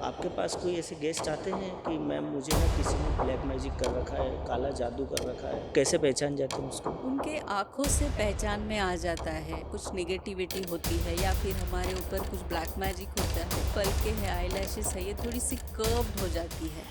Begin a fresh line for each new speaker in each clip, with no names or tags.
आपके पास कोई ऐसे गेस्ट आते हैं कि मैम मुझे ना किसी ने ब्लैक मैजिक कर रखा है, काला जादू कर रखा है, कैसे पहचान जाते हैं उसको?
उनके आँखों से पहचान में आ जाता है, कुछ नेगेटिविटी होती है या फिर हमारे ऊपर कुछ ब्लैक मैजिक होता है, पलके है, आईलैशेस है, ये थोड़ी-सी कर्व्ड हो जाती है।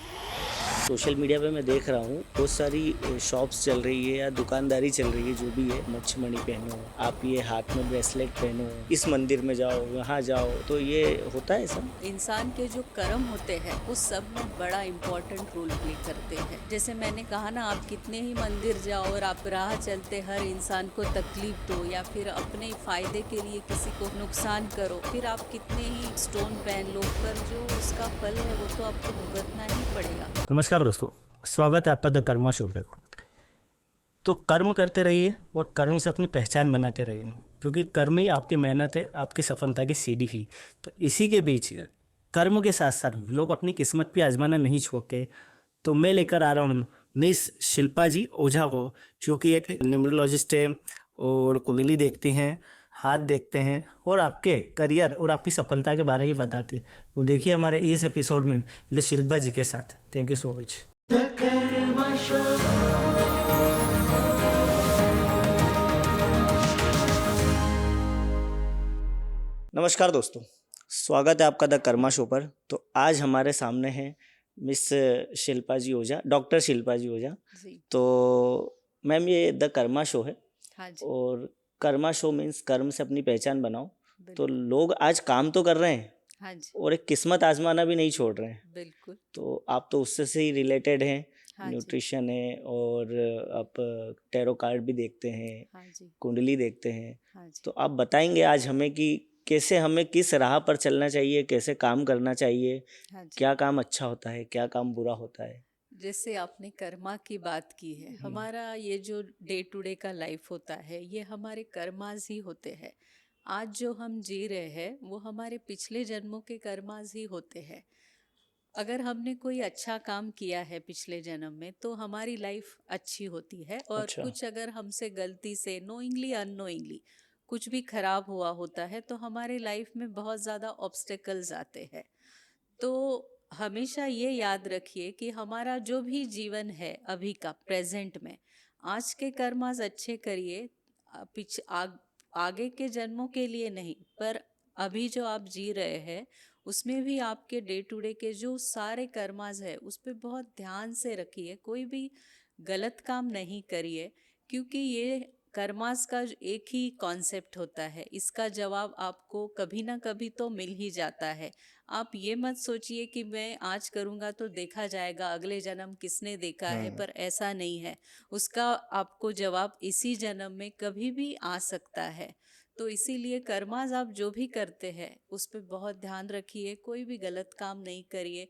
सोशल मीडिया पे मैं देख रहा हूँ बहुत सारी शॉप्स चल रही है या दुकानदारी चल रही है जो भी है, मच्छमणि पहनो, आप ये हाथ में ब्रेसलेट पहनो, इस मंदिर में जाओ, यहाँ जाओ, तो ये होता है ऐसा?
इंसान के जो कर्म होते हैं, उस सब में बड़ा इम्पोर्टेंट रोल प्ले करते हैं। जैसे मैंने कहा ना, आप कितने ही मंदिर जाओ और आप राह चलते हर इंसान को तकलीफ दो या फिर अपने फ़ायदे के लिए किसी को नुकसान करो, फिर आप कितने ही स्टोन पहन लो, पर जो उसका फल है वो तो आपको भुगतना ही पड़ेगा।
नमस्कार दोस्तों। स्वागत है आपका द कर्मा शो पे। तो कर्म करते रहिए और कर्म से अपनी पहचान बनाते रहिए, क्योंकि कर्म ही आपकी मेहनत है, आपकी सफलता की सीढ़ी ही। तो इसी के बीच कर्म के साथ साथ लोग अपनी किस्मत भी आजमाना नहीं छोड़ते। तो मैं लेकर आ रहा हूँ मिस शिल्पा जी ओझा को, जो कि एक न्यूमरोलॉजिस्ट है और कुंडली देखती हैं, हाथ देखते हैं और आपके करियर और आपकी सफलता के बारे में बताते हैं। वो देखिए हमारे इस एपिसोड में मिस शिल्पा जी के साथ। Thank you so much.
नमस्कार दोस्तों, स्वागत है आपका द कर्मा शो पर। तो आज हमारे सामने हैं मिस शिल्पा जी ओझा, डॉक्टर शिल्पा जी ओझा।
जी।
तो मैम ये द कर्मा शो है
हाँ जी।
और कर्मा शो मीन्स कर्म से अपनी पहचान बनाओ। तो
बिल्कुल।
लोग आज काम तो कर रहे हैं
हाँ जी।
और एक किस्मत आजमाना भी नहीं छोड़ रहे हैं।
बिल्कुल।
तो आप तो उससे से ही रिलेटेड हैं,
हाँ जी।
न्यूट्रिशन है और आप टैरो कार्ड भी देखते हैं,
हाँ जी।
कुंडली देखते हैं।
हाँ जी।
तो आप बताएंगे आज हमें कि कैसे हमें किस राह पर चलना चाहिए, कैसे काम करना चाहिए,
हाँ जी।
क्या काम अच्छा होता है, क्या काम बुरा होता है।
जैसे आपने कर्मा की बात की है, हमारा ये जो डे टू डे का लाइफ होता है, ये हमारे कर्माज ही होते हैं। आज जो हम जी रहे हैं वो हमारे पिछले जन्मों के कर्माज ही होते हैं। अगर हमने कोई अच्छा काम किया है पिछले जन्म में तो हमारी लाइफ अच्छी होती है, और
अच्छा।
कुछ अगर हमसे गलती से नोइंगली अननोइंगली कुछ भी खराब हुआ होता है तो हमारे लाइफ में बहुत ज़्यादा ऑब्स्टेकल्स आते हैं। तो हमेशा ये याद रखिए कि हमारा जो भी जीवन है अभी का प्रेजेंट में, आज के कर्म आज अच्छे करिए। आगे के जन्मों के लिए नहीं, पर अभी जो आप जी रहे हैं उसमें भी आपके डे टू डे के जो सारे कर्माज है उस पर बहुत ध्यान से रखिए, कोई भी गलत काम नहीं करिए। क्योंकि ये कर्मास का एक ही कॉन्सेप्ट होता है, इसका जवाब आपको कभी ना कभी तो मिल ही जाता है। आप ये मत सोचिए कि मैं आज करूँगा तो देखा जाएगा अगले जन्म किसने देखा है,
हाँ।
पर ऐसा नहीं है। उसका आपको जवाब इसी जन्म में कभी भी आ सकता है। तो इसीलिए कर्माज आप जो भी करते हैं उस पर बहुत ध्यान रखिए, कोई भी गलत काम नहीं करिए।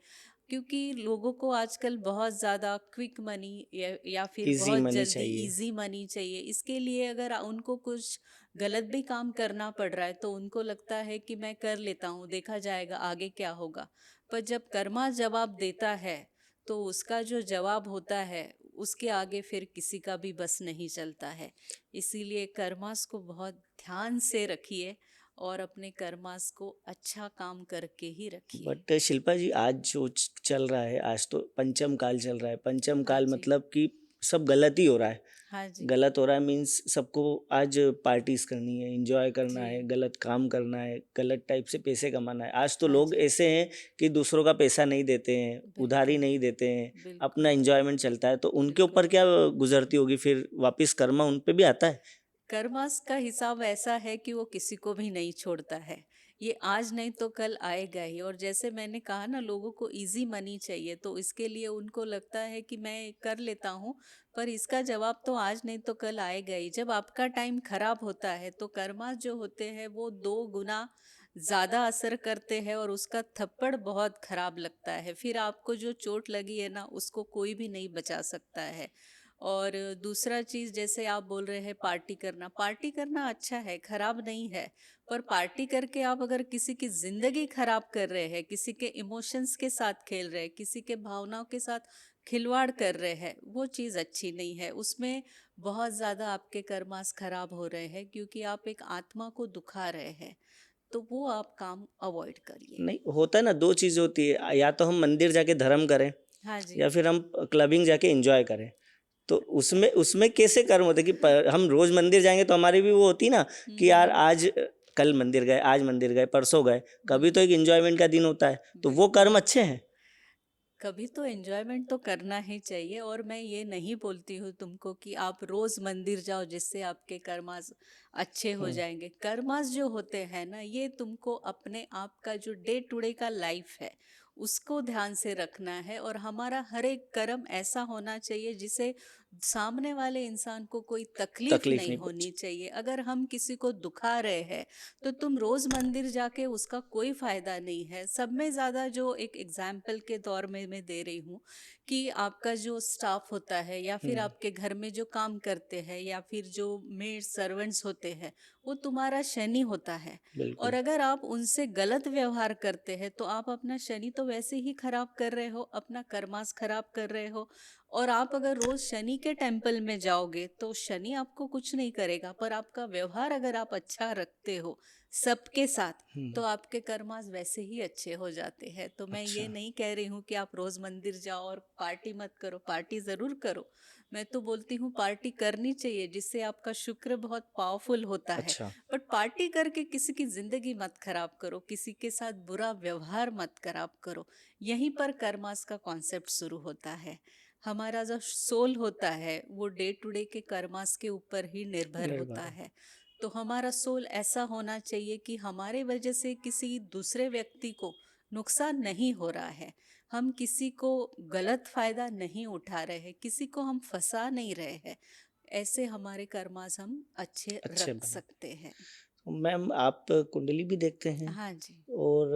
क्योंकि लोगों को आजकल बहुत ज़्यादा क्विक मनी या फिर
इजी
बहुत
मनी
जल्दी
चाहिए।
इजी मनी चाहिए, इसके लिए अगर उनको कुछ गलत भी काम करना पड़ रहा है तो उनको लगता है कि मैं कर लेता हूँ, देखा जाएगा आगे क्या होगा। पर जब कर्मा जवाब देता है तो उसका जो जवाब होता है उसके आगे फिर किसी का भी बस नहीं चलता है। इसीलिए कर्मास को बहुत ध्यान से रखिए और अपने कर्मास को अच्छा काम करके ही रखिए।
बट शिल्पा जी आज जो चल रहा है, आज तो पंचम काल चल रहा है। पंचम
हाँ
काल
जी।
मतलब कि सब गलत ही हो रहा है।
हाँ जी।
गलत हो रहा है मीन्स सबको आज पार्टीज करनी है, एंजॉय करना
जी।
है, गलत काम करना है, गलत टाइप से पैसे कमाना है। आज तो
हाँ
लोग
जी।
ऐसे हैं कि दूसरों का पैसा नहीं देते हैं, उधारी
बिल्कुल।
नहीं देते हैं, अपना
बिल्कुल।
एंजॉयमेंट चलता है। तो उनके
बिल्कुल।
ऊपर क्या गुजरती होगी फिर वापस कर्मा उन पे भी आता है।
कर्मास का हिसाब ऐसा है कि वो किसी को भी नहीं छोड़ता है। ये आज नहीं तो कल आएगा ही। और जैसे मैंने कहा ना, लोगों को इजी मनी चाहिए तो इसके लिए उनको लगता है कि मैं कर लेता हूँ, पर इसका जवाब तो आज नहीं तो कल आएगा ही। जब आपका टाइम खराब होता है तो कर्मास जो होते हैं वो 2 गुना ज़्यादा असर करते हैं और उसका थप्पड़ बहुत खराब लगता है। फिर आपको जो चोट लगी है ना, उसको कोई भी नहीं बचा सकता है। और दूसरा चीज़, जैसे आप बोल रहे हैं पार्टी करना अच्छा है, खराब नहीं है। पर पार्टी करके आप अगर किसी की ज़िंदगी खराब कर रहे हैं, किसी के इमोशंस के साथ खेल रहे हैं, किसी के भावनाओं के साथ खिलवाड़ कर रहे हैं, वो चीज़ अच्छी नहीं है। उसमें बहुत ज़्यादा आपके कर्मास खराब हो रहे हैं, क्योंकि आप एक आत्मा को दुखा रहे हैं। तो वो आप काम अवॉइड करिए।
नहीं होता है ना, दो चीज़ होती है, या तो हम मंदिर जाके धर्म करें
हाँ जी।
या फिर हम क्लबिंग जाके एंजॉय करें। तो उसमें उसमें कैसे कर्म होते हैं कि हम रोज मंदिर जाएंगे तो हमारी भी वो होती ना कि यार आज कल मंदिर गए, आज मंदिर गए, परसों गए, कभी तो एक एंजॉयमेंट का दिन होता है, तो वो कर्म अच्छे हैं।
कभी तो एंजॉयमेंट तो करना ही चाहिए, और मैं ये नहीं बोलती हूँ तुमको कि आप रोज मंदिर जाओ जिससे आपके कर्मास अच्छे हो जाएंगे। कर्मास जो होते हैं ना, ये तुमको अपने आप का जो डे टू डे का लाइफ है उसको ध्यान से रखना है, और हमारा हर एक कर्म ऐसा होना चाहिए जिसे सामने वाले इंसान को कोई तकलीफ
तकलीफ
नहीं
नहीं
होनी
पहुंची।
चाहिए। अगर हम किसी को दुखा रहे हैं तो तुम रोज मंदिर जाके उसका कोई फायदा नहीं है। सब में ज्यादा जो एक एग्जाम्पल के तौर में मैं दे रही हूँ कि आपका जो स्टाफ होता है या फिर आपके घर में जो काम करते हैं या फिर जो मेड सर्वेंट्स होते हैं, वो तुम्हारा शनि होता है। और
बिल्कुल।
अगर आप उनसे गलत व्यवहार करते हैं तो आप अपना शनि तो वैसे ही खराब कर रहे हो, अपना कर्मास खराब कर रहे हो। और आप अगर रोज शनि के टेम्पल में जाओगे तो शनि आपको कुछ नहीं करेगा, पर आपका व्यवहार अगर आप अच्छा रखते हो सबके साथ तो आपके कर्मास वैसे ही अच्छे हो जाते हैं। तो मैं
अच्छा।
ये नहीं कह रही हूँ कि आप रोज मंदिर जाओ और पार्टी मत करो, पार्टी जरूर करो। मैं तो बोलती हूँ पार्टी करनी चाहिए, जिससे आपका शुक्र बहुत पावरफुल होता है।
अच्छा।
बट पार्टी करके किसी की जिंदगी मत खराब करो, किसी के साथ बुरा व्यवहार मत खराब करो। यहीं पर कर्मास का कॉन्सेप्ट शुरू होता है। हमारा जो सोल होता है वो डे टू डे के कर्मास के ऊपर ही निर्भर होता
निर्भर है।
है। तो हमारा सोल ऐसा होना चाहिए कि हमारे वजह से किसी दूसरे व्यक्ति को नुकसान नहीं हो रहा है, हम किसी को गलत फायदा नहीं उठा रहे हैं, किसी को हम फंसा नहीं रहे हैं। ऐसे हमारे कर्मास हम अच्छे
अच्छे
रख
बने।
सकते हैं।
मैम आप कुंडली भी देखते हैं
हाँ जी।
और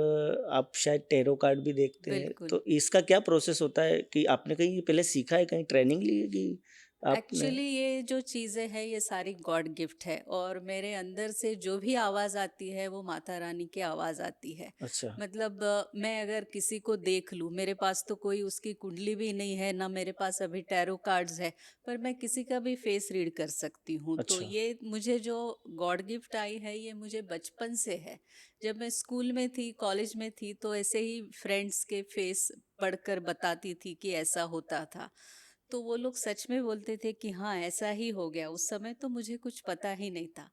आप शायद टैरो कार्ड भी देखते हैं,
बिल्कुल।
तो इसका क्या प्रोसेस होता है कि आपने कहीं पहले सीखा है, कहीं ट्रेनिंग ली है कि आपने?
एक्चुअली ये जो चीज़ें हैं ये सारी गॉड गिफ्ट है, और मेरे अंदर से जो भी आवाज़ आती है वो माता रानी की आवाज़ आती है।
अच्छा।
मतलब मैं अगर किसी को देख लूँ, मेरे पास तो कोई उसकी कुंडली भी नहीं है ना, मेरे पास अभी टैरो कार्ड्स है, पर मैं किसी का भी फेस रीड कर सकती हूँ। तो
अच्छा।
ये मुझे जो गॉड गिफ्ट आई है ये मुझे बचपन से है। जब मैं स्कूल में थी, कॉलेज में थी, तो ऐसे ही फ्रेंड्स के फेस पढ़कर बताती थी कि ऐसा होता था। तो वो लोग सच में बोलते थे कि हाँ ऐसा ही हो गया। उस समय तो मुझे कुछ पता ही नहीं था।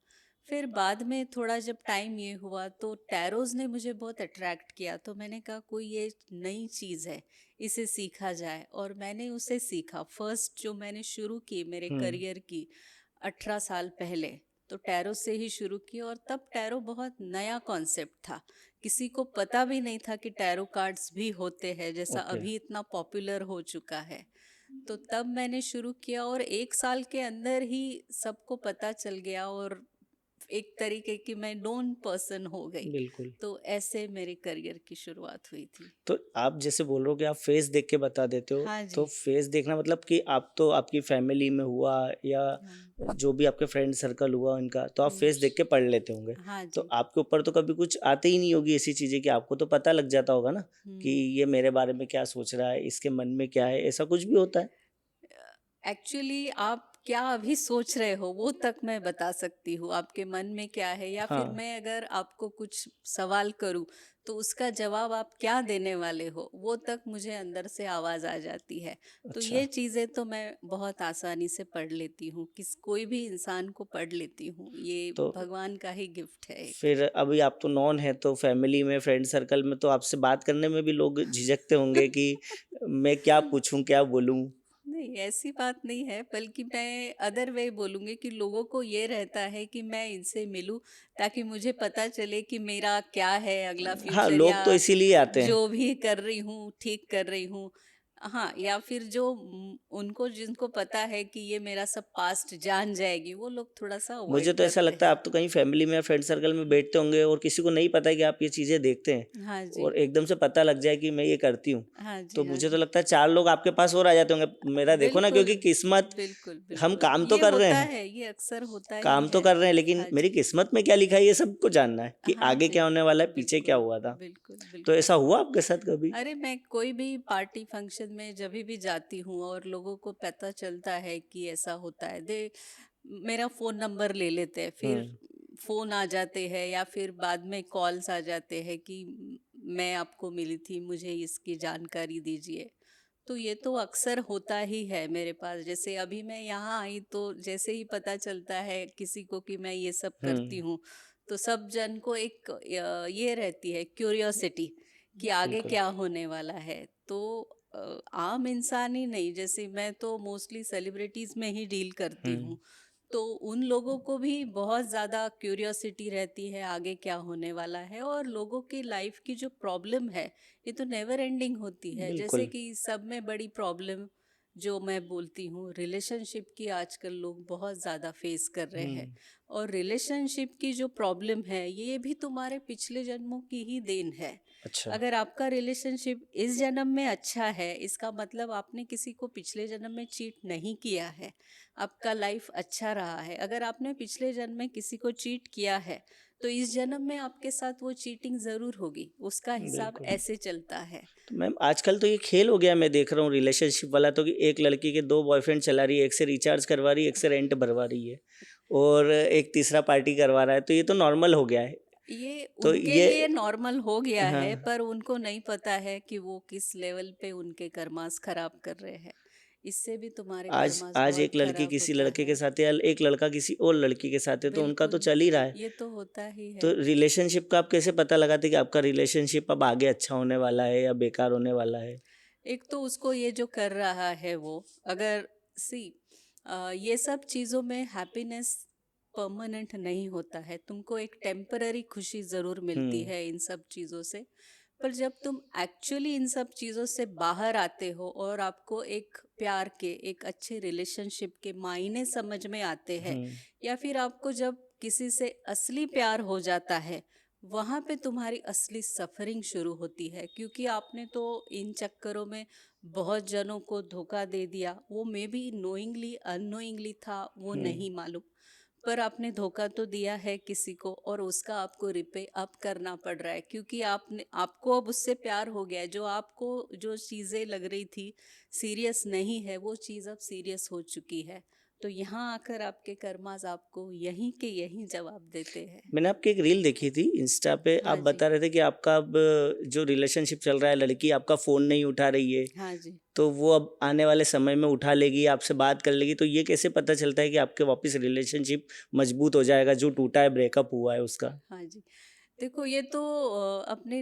फिर बाद में थोड़ा जब टाइम ये हुआ तो टैरोज ने मुझे बहुत अट्रैक्ट किया, तो मैंने कहा कोई ये नई चीज़ है, इसे सीखा जाए, और मैंने उसे सीखा। फर्स्ट जो मैंने शुरू की मेरे
हम्म।
करियर की 18 साल पहले, तो टैरो से ही शुरू की। और तब टैरो बहुत नया कॉन्सेप्ट था, किसी को पता भी नहीं था कि टैरो कार्ड्स भी होते हैं, जैसा
ओके।
अभी इतना पॉपुलर हो चुका है। तो तब मैंने शुरू किया और 1 साल के अंदर ही सबको पता चल गया, और एक तरीके की मैं नोन पर्सन हो गई।
बिल्कुल।
तो ऐसे मेरे करियर की शुरुआत हुई थी।
तो आप जैसे बोल रहे हो कि आप फेस देख के बता देते हो,
हाँ
तो
जी।
फेस देखना मतलब कि आप तो आपकी फैमिली में हुआ या
हाँ।
जो भी आपके फ्रेंड सर्कल हुआ उनका, तो आप फेस देख के पढ़ लेते होंगे।
हाँ
तो
जी।
आपके ऊपर तो कभी कुछ आते ही नहीं होगी ऐसी चीजें कि आपको तो पता लग जाता होगा ना कि ये मेरे बारे में क्या सोच रहा है, इसके मन में क्या है, ऐसा कुछ भी होता है?
एक्चुअली आप क्या अभी सोच रहे हो वो तक मैं बता सकती हूँ, आपके मन में क्या है, या फिर
हाँ।
मैं अगर आपको कुछ सवाल करूँ तो उसका जवाब आप क्या देने वाले हो वो तक मुझे अंदर से आवाज़ आ जाती है। तो
अच्छा।
ये चीज़ें तो मैं बहुत आसानी से पढ़ लेती हूँ, किस कोई भी इंसान को पढ़ लेती हूँ। ये
तो
भगवान का ही गिफ्ट है एक।
फिर अभी आप तो नॉन है, तो फैमिली में, फ्रेंड सर्कल में तो आपसे बात करने में भी लोग झिझकते होंगे कि मैं क्या पूछूं, क्या बोलूं?
नहीं, ऐसी बात नहीं है, बल्कि मैं अदर वे बोलूँगी कि लोगों को ये रहता है कि मैं इनसे मिलूँ ताकि मुझे पता चले कि मेरा क्या है अगला
हाँ,
फ्यूचर,
लोग तो
या
इसीलिए आते हैं।
जो भी कर रही हूँ ठीक कर रही हूँ। हाँ, या फिर जो उनको जिनको पता है कि ये मेरा सब पास्ट जान जाएगी, वो लोग थोड़ा सा
मुझे
अवॉइड
तो ऐसा
करते
लगता है
हैं।
आप तो कहीं फैमिली में या फ्रेंड सर्कल में बैठते होंगे और किसी को नहीं पता है कि आप ये चीज़ें देखते हैं,
हाँ जी।
और एकदम से पता लग जाए कि मैं ये करती हूँ,
हाँ जी।
तो
हाँ
मुझे तो
जी।
लगता है 4 लोग आपके पास और आ जाते होंगे। मेरा देखो ना,
बिल्कुल,
क्योंकि किस्मत,
बिल्कुल,
हम
बिल्कुल।
काम तो
ये
कर रहे
होता
हैं,
है, ये अक्सर होता ही
काम तो
है।
कर रहे हैं, लेकिन
हाँ
मेरी
जी।
किस्मत में क्या लिखा है ये सबको जानना है कि
हाँ
आगे
जी।
क्या होने वाला है, पीछे क्या
बिल्कुल,
हुआ था।
बिल्कुल,
तो
बिल्कुल।
ऐसा हुआ आपके साथ कभी?
अरे मैं कोई भी पार्टी फंक्शन में जब भी जाती हूँ और लोगों को पता चलता है कि ऐसा होता है, दे मेरा फ़ोन नंबर ले लेते हैं। फिर
हुँ।
फ़ोन आ जाते हैं या फिर बाद में कॉल्स आ जाते हैं कि मैं आपको मिली थी, मुझे इसकी जानकारी दीजिए। तो ये तो अक्सर होता ही है मेरे पास। जैसे अभी मैं यहाँ आई तो जैसे ही पता चलता है किसी को कि मैं ये सब करती
हुँ,
हूँ, तो सब जन को एक ये रहती है क्यूरियोसिटी कि आगे
बिल्कुल।
क्या होने वाला है। तो आम इंसान ही नहीं, जैसे मैं तो मोस्टली सेलिब्रिटीज़ में ही डील करती
हुँ,
हूँ, तो उन लोगों को भी बहुत ज़्यादा क्यूरियोसिटी रहती है आगे क्या होने वाला है। और लोगों की लाइफ की जो प्रॉब्लम है, ये तो नेवर एंडिंग होती है। जैसे
बिल्कुल।
कि सब में बड़ी प्रॉब्लम जो मैं बोलती हूँ, रिलेशनशिप की आजकल लोग बहुत ज़्यादा फेस कर रहे हैं।
हुँ,
और रिलेशनशिप की जो प्रॉब्लम है, ये भी तुम्हारे पिछले जन्मों की ही देन है।
अच्छा,
अगर आपका रिलेशनशिप इस जन्म में अच्छा है, इसका मतलब आपने किसी को पिछले जन्म में चीट नहीं किया है, आपका लाइफ अच्छा रहा है। अगर आपने पिछले जन्म में किसी को चीट किया है, तो इस जन्म में आपके साथ वो चीटिंग ज़रूर होगी। उसका हिसाब
बिल्कुल।
ऐसे चलता है।
तो मैम आजकल तो ये खेल हो गया, मैं देख रहा हूँ रिलेशनशिप वाला, तो कि एक लड़की के 2 बॉयफ्रेंड चला रही है, एक से रिचार्ज करवा रही है, एक से रेंट भरवा रही है और एक तीसरा पार्टी करवा रहा है, तो ये तो नॉर्मल हो गया है।
ये
तो
उनके
ये
लिए नॉर्मल हो गया
हाँ,
है, पर उनको नहीं पता है कि वो किस लेवल पे उनके कर्मास खराब कर रहे हैं। इससे भी तुम्हारे
आज
कर्मास
आज
बहुत
एक लड़की
खराब
किसी
होता
लड़के के
है।
साथ है या एक लड़का किसी और लड़की के साथ है, तो उनका तो
बिल्कुल,
चल ही रहा है।
ये तो होता ही
तो
है।
रिलेशनशिप का आप कैसे पता लगाते हैं कि आपका रिलेशनशिप अब आगे अच्छा होने वाला है या बेकार होने वाला है?
एक तो उसको ये जो कर रहा है वो, अगर सी ये सब चीज़ों में हैप्पीनेस परमानेंट नहीं होता है। तुमको एक टेम्पररी खुशी ज़रूर मिलती
हुँ,
है इन सब चीज़ों से, पर जब तुम एक्चुअली इन सब चीज़ों से बाहर आते हो और आपको एक प्यार के, एक अच्छे रिलेशनशिप के मायने समझ में आते हैं,
हुँ,
या फिर आपको जब किसी से असली प्यार हो जाता है, वहाँ पे तुम्हारी असली सफरिंग शुरू होती है। क्योंकि आपने तो इन चक्करों में बहुत जनों को धोखा दे दिया, वो मे बी नोइंगली अननोइंगली था, वो
हुँ,
नहीं मालूम, पर आपने धोखा तो दिया है किसी को और उसका आपको रिपे अप करना पड़ रहा है। क्योंकि आपने आपको अब उससे प्यार हो गया है। जो आपको जो चीज़ें लग रही थी सीरियस नहीं है, वो चीज़ अब सीरियस हो चुकी है। तो यहाँ आकर आपके कर्मास आपको यहीं के यहीं जवाब देते हैं।
मैंने आपकी एक रील देखी थी इंस्टा पे, आप
हाँ जी।
बता रहे थे कि आपका अब जो रिलेशनशिप चल रहा है, लड़की आपका फ़ोन नहीं उठा रही है,
हाँ जी।
तो वो अब आने वाले समय में उठा लेगी, आपसे बात कर लेगी, तो ये कैसे पता चलता है कि आपके वापस रिलेशनशिप मजबूत हो जाएगा, जो टूटा है, ब्रेकअप हुआ है उसका?
हाँ जी। देखो, ये तो अपने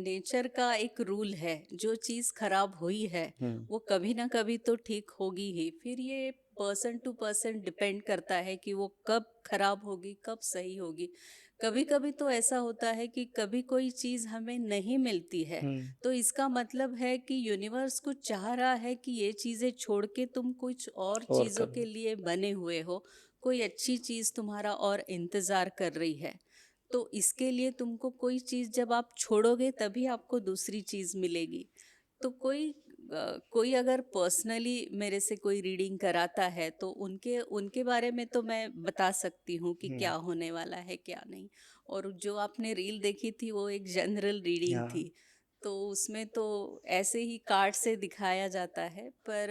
नेचर का एक रूल है। जो चीज़ खराब हुई है,
हुँ,
वो कभी ना कभी तो ठीक होगी ही। फिर ये पर्सन टू पर्सन डिपेंड करता है कि वो कब खराब होगी, कब सही होगी। कभी कभी तो ऐसा होता है कि कभी कोई चीज़ हमें नहीं मिलती है,
हुँ,
तो इसका मतलब है कि यूनिवर्स कुछ चाह रहा है कि ये चीज़ें छोड़ के तुम कुछ और
और
चीज़ों
करो।
के लिए बने हुए हो। कोई अच्छी चीज़ तुम्हारा और इंतज़ार कर रही है। तो इसके लिए तुमको कोई चीज़ जब आप छोड़ोगे, तभी आपको दूसरी चीज़ मिलेगी। तो कोई अगर पर्सनली मेरे से कोई रीडिंग कराता है, तो उनके उनके बारे में तो मैं बता सकती हूँ कि
हुँ,
क्या होने वाला है क्या नहीं। और जो आपने रील देखी थी वो एक जनरल रीडिंग
हाँ।
थी, तो उसमें तो ऐसे ही कार्ड से दिखाया जाता है। पर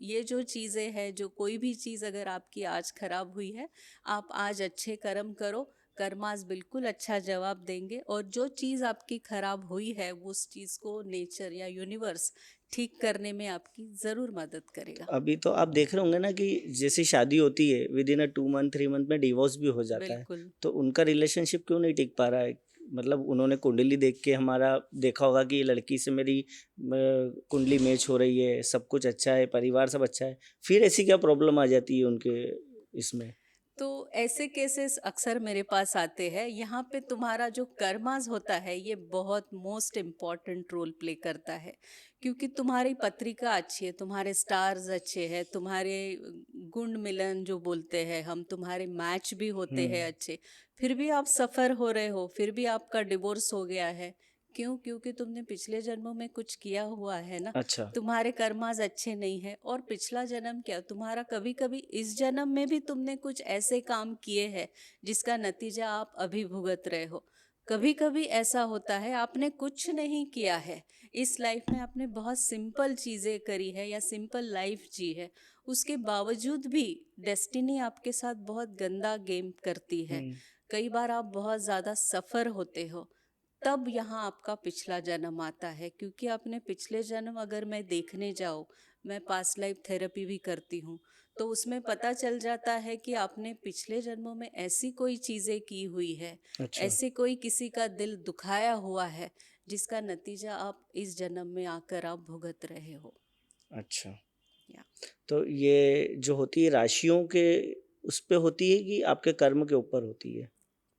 ये जो चीज़ें हैं, जो कोई भी चीज़ अगर आपकी आज खराब हुई है, आप आज अच्छे कर्म करो, कर्मास बिल्कुल अच्छा जवाब देंगे। और जो चीज़ आपकी खराब हुई है, उस चीज़ को नेचर या यूनिवर्स ठीक करने में आपकी ज़रूर मदद करेगा।
अभी तो आप देख रहे होंगे ना कि जैसे शादी होती है, विदिन अ 2 मंथ 3 मंथ में डिवोर्स भी हो जाता है।
बिल्कुल।
तो उनका रिलेशनशिप क्यों नहीं टिक पा रहा है? मतलब उन्होंने कुंडली देख के हमारा देखा होगा कि ये लड़की से मेरी कुंडली मैच हो रही है, सब कुछ अच्छा है, परिवार सब अच्छा है। फिर ऐसी क्या प्रॉब्लम आ जाती है उनके इसमें?
तो ऐसे केसेस अक्सर मेरे पास आते हैं। यहाँ पे तुम्हारा जो कर्मास होता है, ये बहुत मोस्ट इम्पॉर्टेंट रोल प्ले करता है। क्योंकि तुम्हारी पत्रिका अच्छी है, तुम्हारे स्टार्स अच्छे हैं, तुम्हारे गुण मिलन जो बोलते हैं हम, तुम्हारे मैच भी होते
हुँ,
हैं अच्छे, फिर भी आप सफ़र हो रहे हो, फिर भी आपका डिवोर्स हो गया है। क्यों? क्योंकि तुमने पिछले जन्मों में कुछ किया हुआ है ना।
अच्छा।
तुम्हारे कर्मास अच्छे नहीं है। और पिछला जन्म क्या, तुम्हारा कभी कभी इस जन्म में भी तुमने कुछ ऐसे काम किए हैं जिसका नतीजा आप अभी भुगत रहे हो। कभी कभी ऐसा होता है आपने कुछ नहीं किया है, इस लाइफ में आपने बहुत सिंपल चीज़ें करी है या सिंपल लाइफ जी है, उसके बावजूद भी डेस्टिनी आपके साथ बहुत गंदा गेम करती है।
हुँ,
कई बार आप बहुत ज़्यादा सफ़र होते हो, तब यहाँ आपका पिछला जन्म आता है, क्योंकि अपने पिछले जन्म अगर मैं देखने जाऊँ, मैं पास्ट लाइफ थेरेपी भी करती हूँ, तो उसमें पता चल जाता है कि आपने पिछले जन्मों में ऐसी कोई चीज़ें की हुई है,
अच्छा।
ऐसे कोई किसी का दिल दुखाया हुआ है, जिसका नतीजा आप इस जन्म में आकर आप भुगत रहे हो।
अच्छा,
या
तो ये जो होती है राशियों के उस पे होती है कि आपके कर्म के ऊपर होती है?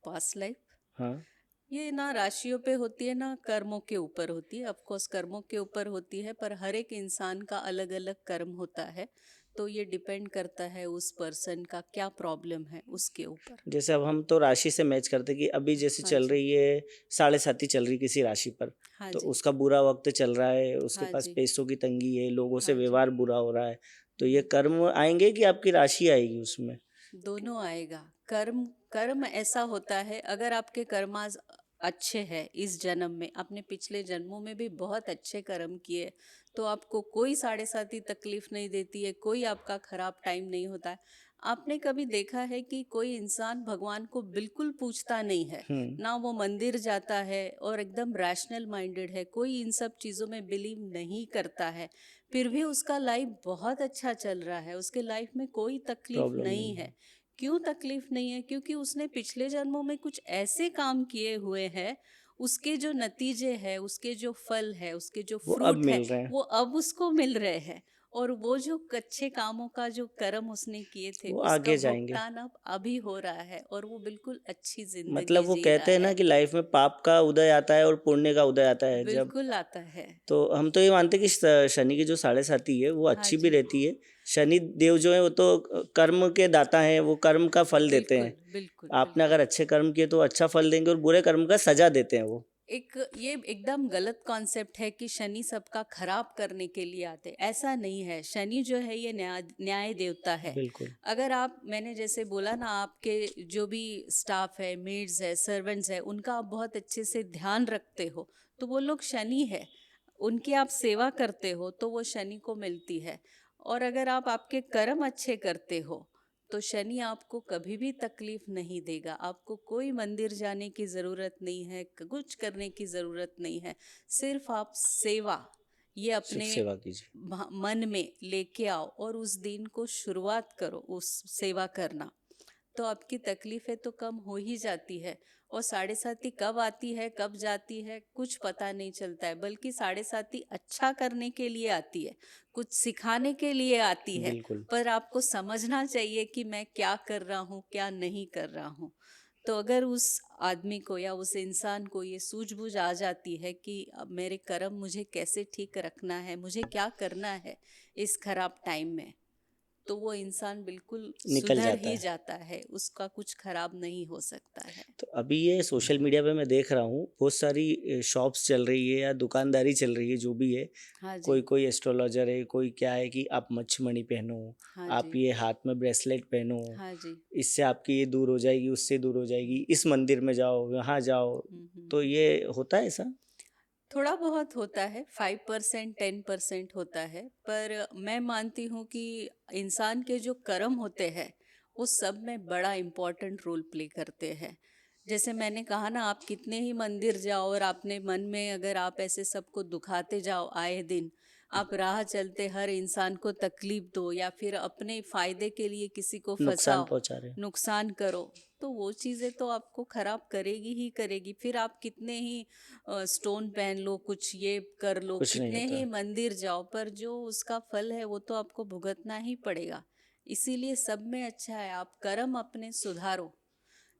पास्ट लाइफ
हाँ,
ये ना राशियों पे होती है ना कर्मों के ऊपर होती है। ऑफ कोर्स कर्मों के ऊपर होती है, पर हर एक इंसान का अलग अलग कर्म होता है, तो ये डिपेंड करता है उस पर्सन का क्या प्रॉब्लम है उसके ऊपर।
जैसे अब हम तो राशि से मैच करते हैं कि अभी जैसे
हाँ
चल
जी।
रही है साढ़े साती चल रही किसी राशि पर,
हाँ
तो
जी।
उसका बुरा वक़्त चल रहा है, उसके
हाँ
पास
जी।
पैसों की तंगी है, लोगों से
हाँ जी।
व्यवहार बुरा हो रहा है, तो ये
हम्म।
कर्म आएँगे कि आपकी राशि आएगी उसमें?
दोनों आएगा। कर्म कर्म ऐसा होता है, अगर आपके कर्मास अच्छे हैं इस जन्म में, आपने पिछले जन्मों में भी बहुत अच्छे कर्म किए, तो आपको कोई साढ़े साती तकलीफ नहीं देती है, कोई आपका खराब टाइम नहीं होता है। आपने कभी देखा है कि कोई इंसान भगवान को बिल्कुल पूछता नहीं है,
हुँ,
ना वो मंदिर जाता है और एकदम रैशनल माइंडेड है, कोई इन सब चीज़ों में बिलीव नहीं करता है, फिर भी उसका लाइफ बहुत अच्छा चल रहा है, उसके लाइफ में कोई तकलीफ
प्रॉब्लम
नहीं
नहीं
है।
है।
क्यों तकलीफ नहीं है? क्योंकि उसने पिछले जन्मों में कुछ ऐसे काम किए हुए हैं, उसके जो नतीजे हैं, उसके जो फल है, उसके जो
वो अब
फ्रूट है,
मिल रहे हैं,
वो अब उसको मिल रहे हैं। और वो जो अच्छे कामों का जो कर्म उसने किए थे,
वो
उसका
आगे जाएँगे।
भुगतान अब अभी हो रहा है, और वो बिल्कुल अच्छी
मतलब
जिंदगी
वो
जी रहा
कहते हैं ना
है।
कि लाइफ़ में पाप का उदय आता है और पुण्य का उदय आता है जब,
बिल्कुल आता है।
तो हम तो ये मानते हैं कि शनि की जो साढ़े साती है वो
हाँ
अच्छी भी
जी।
रहती है। शनि देव जो है वो तो कर्म के दाता हैं, वो कर्म का फल देते हैं।
बिल्कुल बिल्कुल
आपने अगर
बिल्कुल।
अच्छे कर्म किए तो अच्छा फल देंगे और बुरे कर्म का सज़ा देते हैं वो।
एक ये एकदम गलत कॉन्सेप्ट है कि शनि सबका खराब करने के लिए आते, ऐसा नहीं है। शनि जो है ये न्याय देवता है।
बिल्कुल,
अगर आप, मैंने जैसे बोला ना, आपके जो भी स्टाफ है, मेड्स है, सर्वेंट्स है, उनका आप बहुत अच्छे से ध्यान रखते हो, तो वो लोग शनि है, उनकी आप सेवा करते हो तो वो शनि को मिलती है। और अगर आप आपके कर्म अच्छे करते हो, तो शनि आपको कभी भी तकलीफ नहीं देगा। आपको कोई मंदिर जाने की ज़रूरत नहीं है, कुछ करने की ज़रूरत नहीं है। सिर्फ आप सेवा, ये
सुख
अपने
सेवा कीजिए।
मन में लेके आओ और उस दिन को शुरुआत करो उस सेवा करना, तो आपकी तकलीफें तो कम हो ही जाती है। और साढ़े साती कब आती है कब जाती है कुछ पता नहीं चलता है, बल्कि साढ़े साती अच्छा करने के लिए आती है, कुछ सिखाने के लिए आती है।
बिल्कुल,
पर आपको समझना चाहिए कि मैं क्या कर रहा हूँ, क्या नहीं कर रहा हूँ। तो अगर उस आदमी को या उस इंसान को ये सूझबूझ आ जाती है कि अब मेरे कर्म मुझे कैसे ठीक रखना है, मुझे क्या करना है इस खराब टाइम में, तो वो इंसान बिल्कुल
निकल
सुधर
जाता
ही
है।
जाता है, उसका कुछ खराब नहीं हो सकता है।
तो अभी ये सोशल मीडिया पे मैं देख रहा हूँ बहुत सारी शॉप्स चल रही है या दुकानदारी चल रही है जो भी है।
हाँ जी।
कोई कोई एस्ट्रोलॉजर है, कोई क्या है कि आप मच्छमणि पहनो,
हाँ
आप
जी।
ये हाथ में ब्रेसलेट पहनो,
हाँ जी।
इससे आपकी ये दूर हो जाएगी, उससे दूर हो जाएगी, इस मंदिर में जाओ, यहाँ जाओ, तो
हम्म।
ये होता है ऐसा?
थोड़ा बहुत होता है, 5% 10% होता है, पर मैं मानती हूँ कि इंसान के जो कर्म होते हैं वो सब में बड़ा इम्पोर्टेंट रोल प्ले करते हैं। जैसे मैंने कहा ना, आप कितने ही मंदिर जाओ और आपने मन में अगर आप ऐसे सबको दुखाते जाओ आए दिन, आप राह चलते हर इंसान को तकलीफ दो या फिर अपने फायदे के लिए किसी को
नुकसान
फंसाओ,
पहुँचा रहे हैं।
नुकसान करो, तो वो चीज़ें तो आपको खराब करेगी ही करेगी। फिर आप कितने ही स्टोन पहन लो, कुछ ये कर लो,
कुछ नहीं
कितने ही
होता।
मंदिर जाओ, पर जो उसका फल है वो तो आपको भुगतना ही पड़ेगा। इसीलिए सब में अच्छा है आप कर्म अपने सुधारो।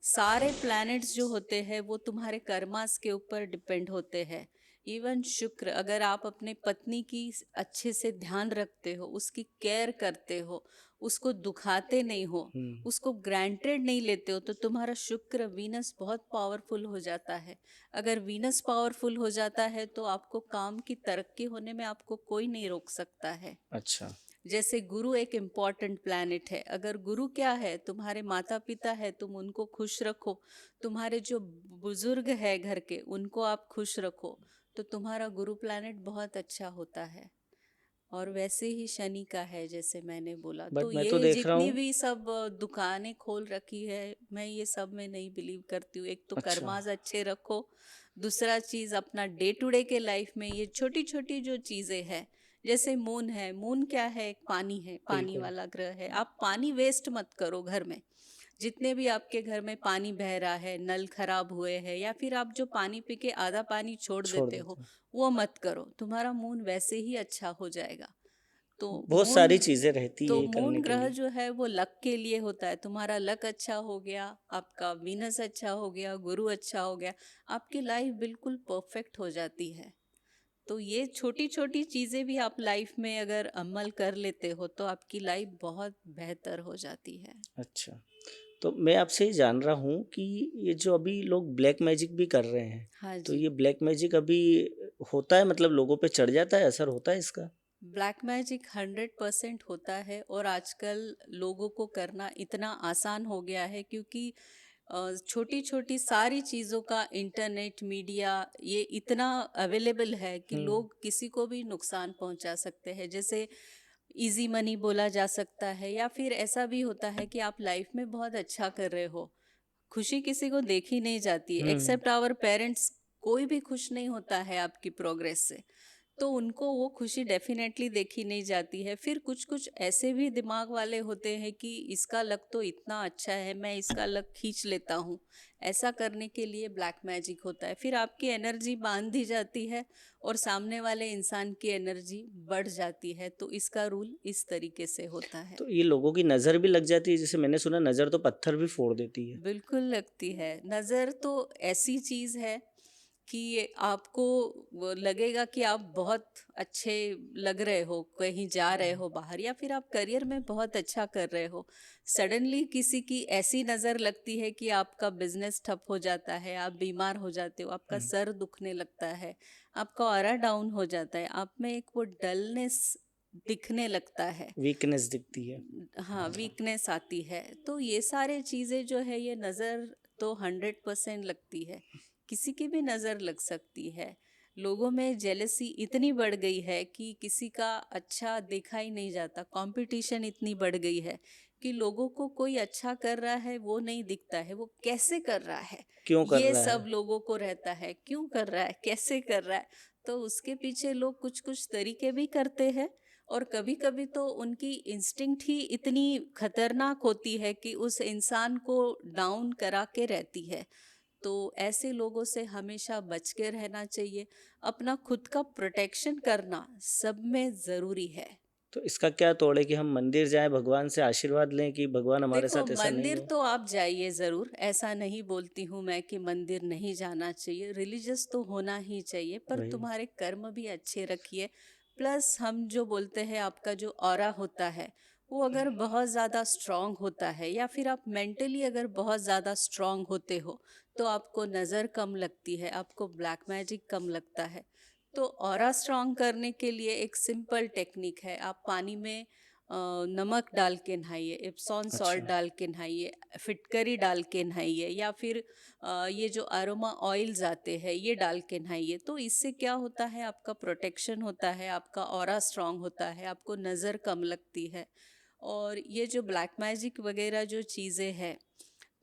सारे प्लैनेट्स जो होते हैं वो तुम्हारे कर्मास के ऊपर डिपेंड होते हैं। इवन शुक्र, अगर आप अपने पत्नी की अच्छे से ध्यान रखते हो, उसकी केयर करते हो, उसको दुखाते नहीं हो,
हुँ,
उसको ग्रांटेड नहीं लेते हो, तो तुम्हारा शुक्र वीनस बहुत पावरफुल हो जाता है। अगर वीनस पावरफुल हो जाता है तो आपको काम की तरक्की होने में आपको कोई नहीं रोक सकता है।
अच्छा,
जैसे गुरु एक इम्पॉर्टेंट प्लैनेट है, अगर गुरु क्या है, तुम्हारे माता पिता है, तुम उनको खुश रखो, तुम्हारे जो बुजुर्ग है घर के उनको आप खुश रखो, तो तुम्हारा गुरु प्लैनेट बहुत अच्छा होता है। और वैसे ही शनि का है जैसे मैंने बोला। तो
बट मैं तो
ये
देख रहा
जितनी
हूँ।
भी सब दुकानें खोल रखी है, मैं ये सब में नहीं बिलीव करती हूँ। एक तो
अच्छा।
कर्मास अच्छे रखो, दूसरा चीज अपना डे टू डे के लाइफ में ये छोटी छोटी जो चीजें हैं, जैसे मून है, मून क्या है, एक पानी है, पानी
बिल्कुल।
वाला ग्रह है। आप पानी वेस्ट मत करो घर में। जितने भी आपके घर में पानी बह रहा है, नल खराब हुए हैं, या फिर आप जो पानी पी के आधा पानी छोड़
छोड़
देते हो,
देते हैं।
वो मत करो। तुम्हारा मून वैसे ही अच्छा हो जाएगा। तो
बहुत
मून
सारी चीजें रहती है
तो
ये
मून
करने के
ग्रह
लिए।
जो है वो लक के लिए होता है। तुम्हारा लक अच्छा हो गया, आपका वीनस अच्छा हो गया, गुरु अच्छा हो गया, आपकी लाइफ बिल्कुल परफेक्ट हो जाती है। तो ये छोटी छोटी चीजें भी आप लाइफ में अगर अमल कर लेते हो तो आपकी लाइफ बहुत बेहतर हो जाती है।
अच्छा, तो मैं आपसे ये जान रहा हूँ कि ये जो अभी लोग ब्लैक मैजिक भी कर रहे हैं,
हाँ
तो
जी।
ये ब्लैक मैजिक अभी होता है, मतलब लोगों पे चढ़ जाता है, असर होता है इसका?
ब्लैक मैजिक 100% होता है, और आजकल लोगों को करना इतना आसान हो गया है क्योंकि छोटी छोटी सारी चीज़ों का इंटरनेट मीडिया ये इतना अवेलेबल है कि
हम्म।
लोग किसी को भी नुकसान पहुंचा सकते हैं। जैसे इजी मनी बोला जा सकता है, या फिर ऐसा भी होता है कि आप लाइफ में बहुत अच्छा कर रहे हो, खुशी किसी को देखी नहीं जाती है,
हम्म।
Accept our parents. कोई भी खुश नहीं होता है आपकी प्रोग्रेस से, तो उनको वो खुशी डेफिनेटली देखी नहीं जाती है। फिर कुछ कुछ ऐसे भी दिमाग वाले होते हैं कि इसका लक तो इतना अच्छा है, मैं इसका लक खींच लेता हूँ। ऐसा करने के लिए ब्लैक मैजिक होता है। फिर आपकी एनर्जी बांध दी जाती है और सामने वाले इंसान की एनर्जी बढ़ जाती है। तो इसका रूल इस तरीके से होता है।
तो ये लोगों की नज़र भी लग जाती है, जैसे मैंने सुना नज़र तो पत्थर भी फोड़ देती है।
बिल्कुल लगती है। नज़र तो ऐसी चीज़ है कि ये आपको वो लगेगा कि आप बहुत अच्छे लग रहे हो, कहीं जा रहे हो बाहर, या फिर आप करियर में बहुत अच्छा कर रहे हो। सडनली किसी की ऐसी नज़र लगती है कि आपका बिजनेस ठप हो जाता है, आप बीमार हो जाते हो, आपका
हम्म।
सर दुखने लगता है, आपका ऑरा डाउन हो जाता है, आप में एक वो डलनेस दिखने लगता है।
वीकनेस दिखती है।
हाँ, वीकनेस आती है। तो ये सारे चीज़ें जो है, ये नज़र तो 100% लगती है। किसी की भी नज़र लग सकती है। लोगों में जेलसी इतनी बढ़ गई है कि किसी का अच्छा देखा ही नहीं जाता। कंपटीशन इतनी बढ़ गई है कि लोगों को कोई अच्छा कर रहा है वो नहीं दिखता है, वो कैसे कर रहा है,
क्यों कर
ये
रहा
सब
है?
लोगों को रहता है, क्यों कर रहा है, कैसे कर रहा है। तो उसके पीछे लोग कुछ कुछ तरीके भी करते हैं, और कभी कभी तो उनकी इंस्टिंक्ट ही इतनी खतरनाक होती है कि उस इंसान को डाउन करा के रहती है। तो ऐसे लोगों से हमेशा बच के रहना चाहिए। अपना खुद का प्रोटेक्शन करना सब में ज़रूरी है।
तो इसका क्या तोड़ है कि हम मंदिर जाएं, भगवान से आशीर्वाद लें कि भगवान हमारे
देखो,
साथ ऐसा नहीं
मंदिर
हो?
तो आप जाइए ज़रूर, ऐसा नहीं बोलती हूँ मैं कि मंदिर नहीं जाना चाहिए, रिलीजियस तो होना ही चाहिए, पर
वही।
तुम्हारे कर्म भी अच्छे रखिए। प्लस हम जो बोलते हैं, आपका जो ऑरा होता है वो अगर बहुत ज़्यादा स्ट्रांग होता है, या फिर आप मेंटली अगर बहुत ज़्यादा स्ट्रांग होते हो, तो आपको नज़र कम लगती है, आपको ब्लैक मैजिक कम लगता है। तो ऑरा स्ट्रांग करने के लिए एक सिंपल टेक्निक है। आप पानी में नमक डाल के नहाइए, एप्सॉन सॉल्ट
अच्छा।
डाल के नहाइए, फिटकरी डाल के नहाइए, या फिर ये जो अरोमा ऑयल्स आते हैं ये डाल के नहाइए। तो इससे क्या होता है, आपका प्रोटेक्शन होता है, आपका ऑरा स्ट्रांग होता है, आपको नज़र कम लगती है। और ये जो ब्लैक मैजिक वगैरह जो चीज़ें हैं,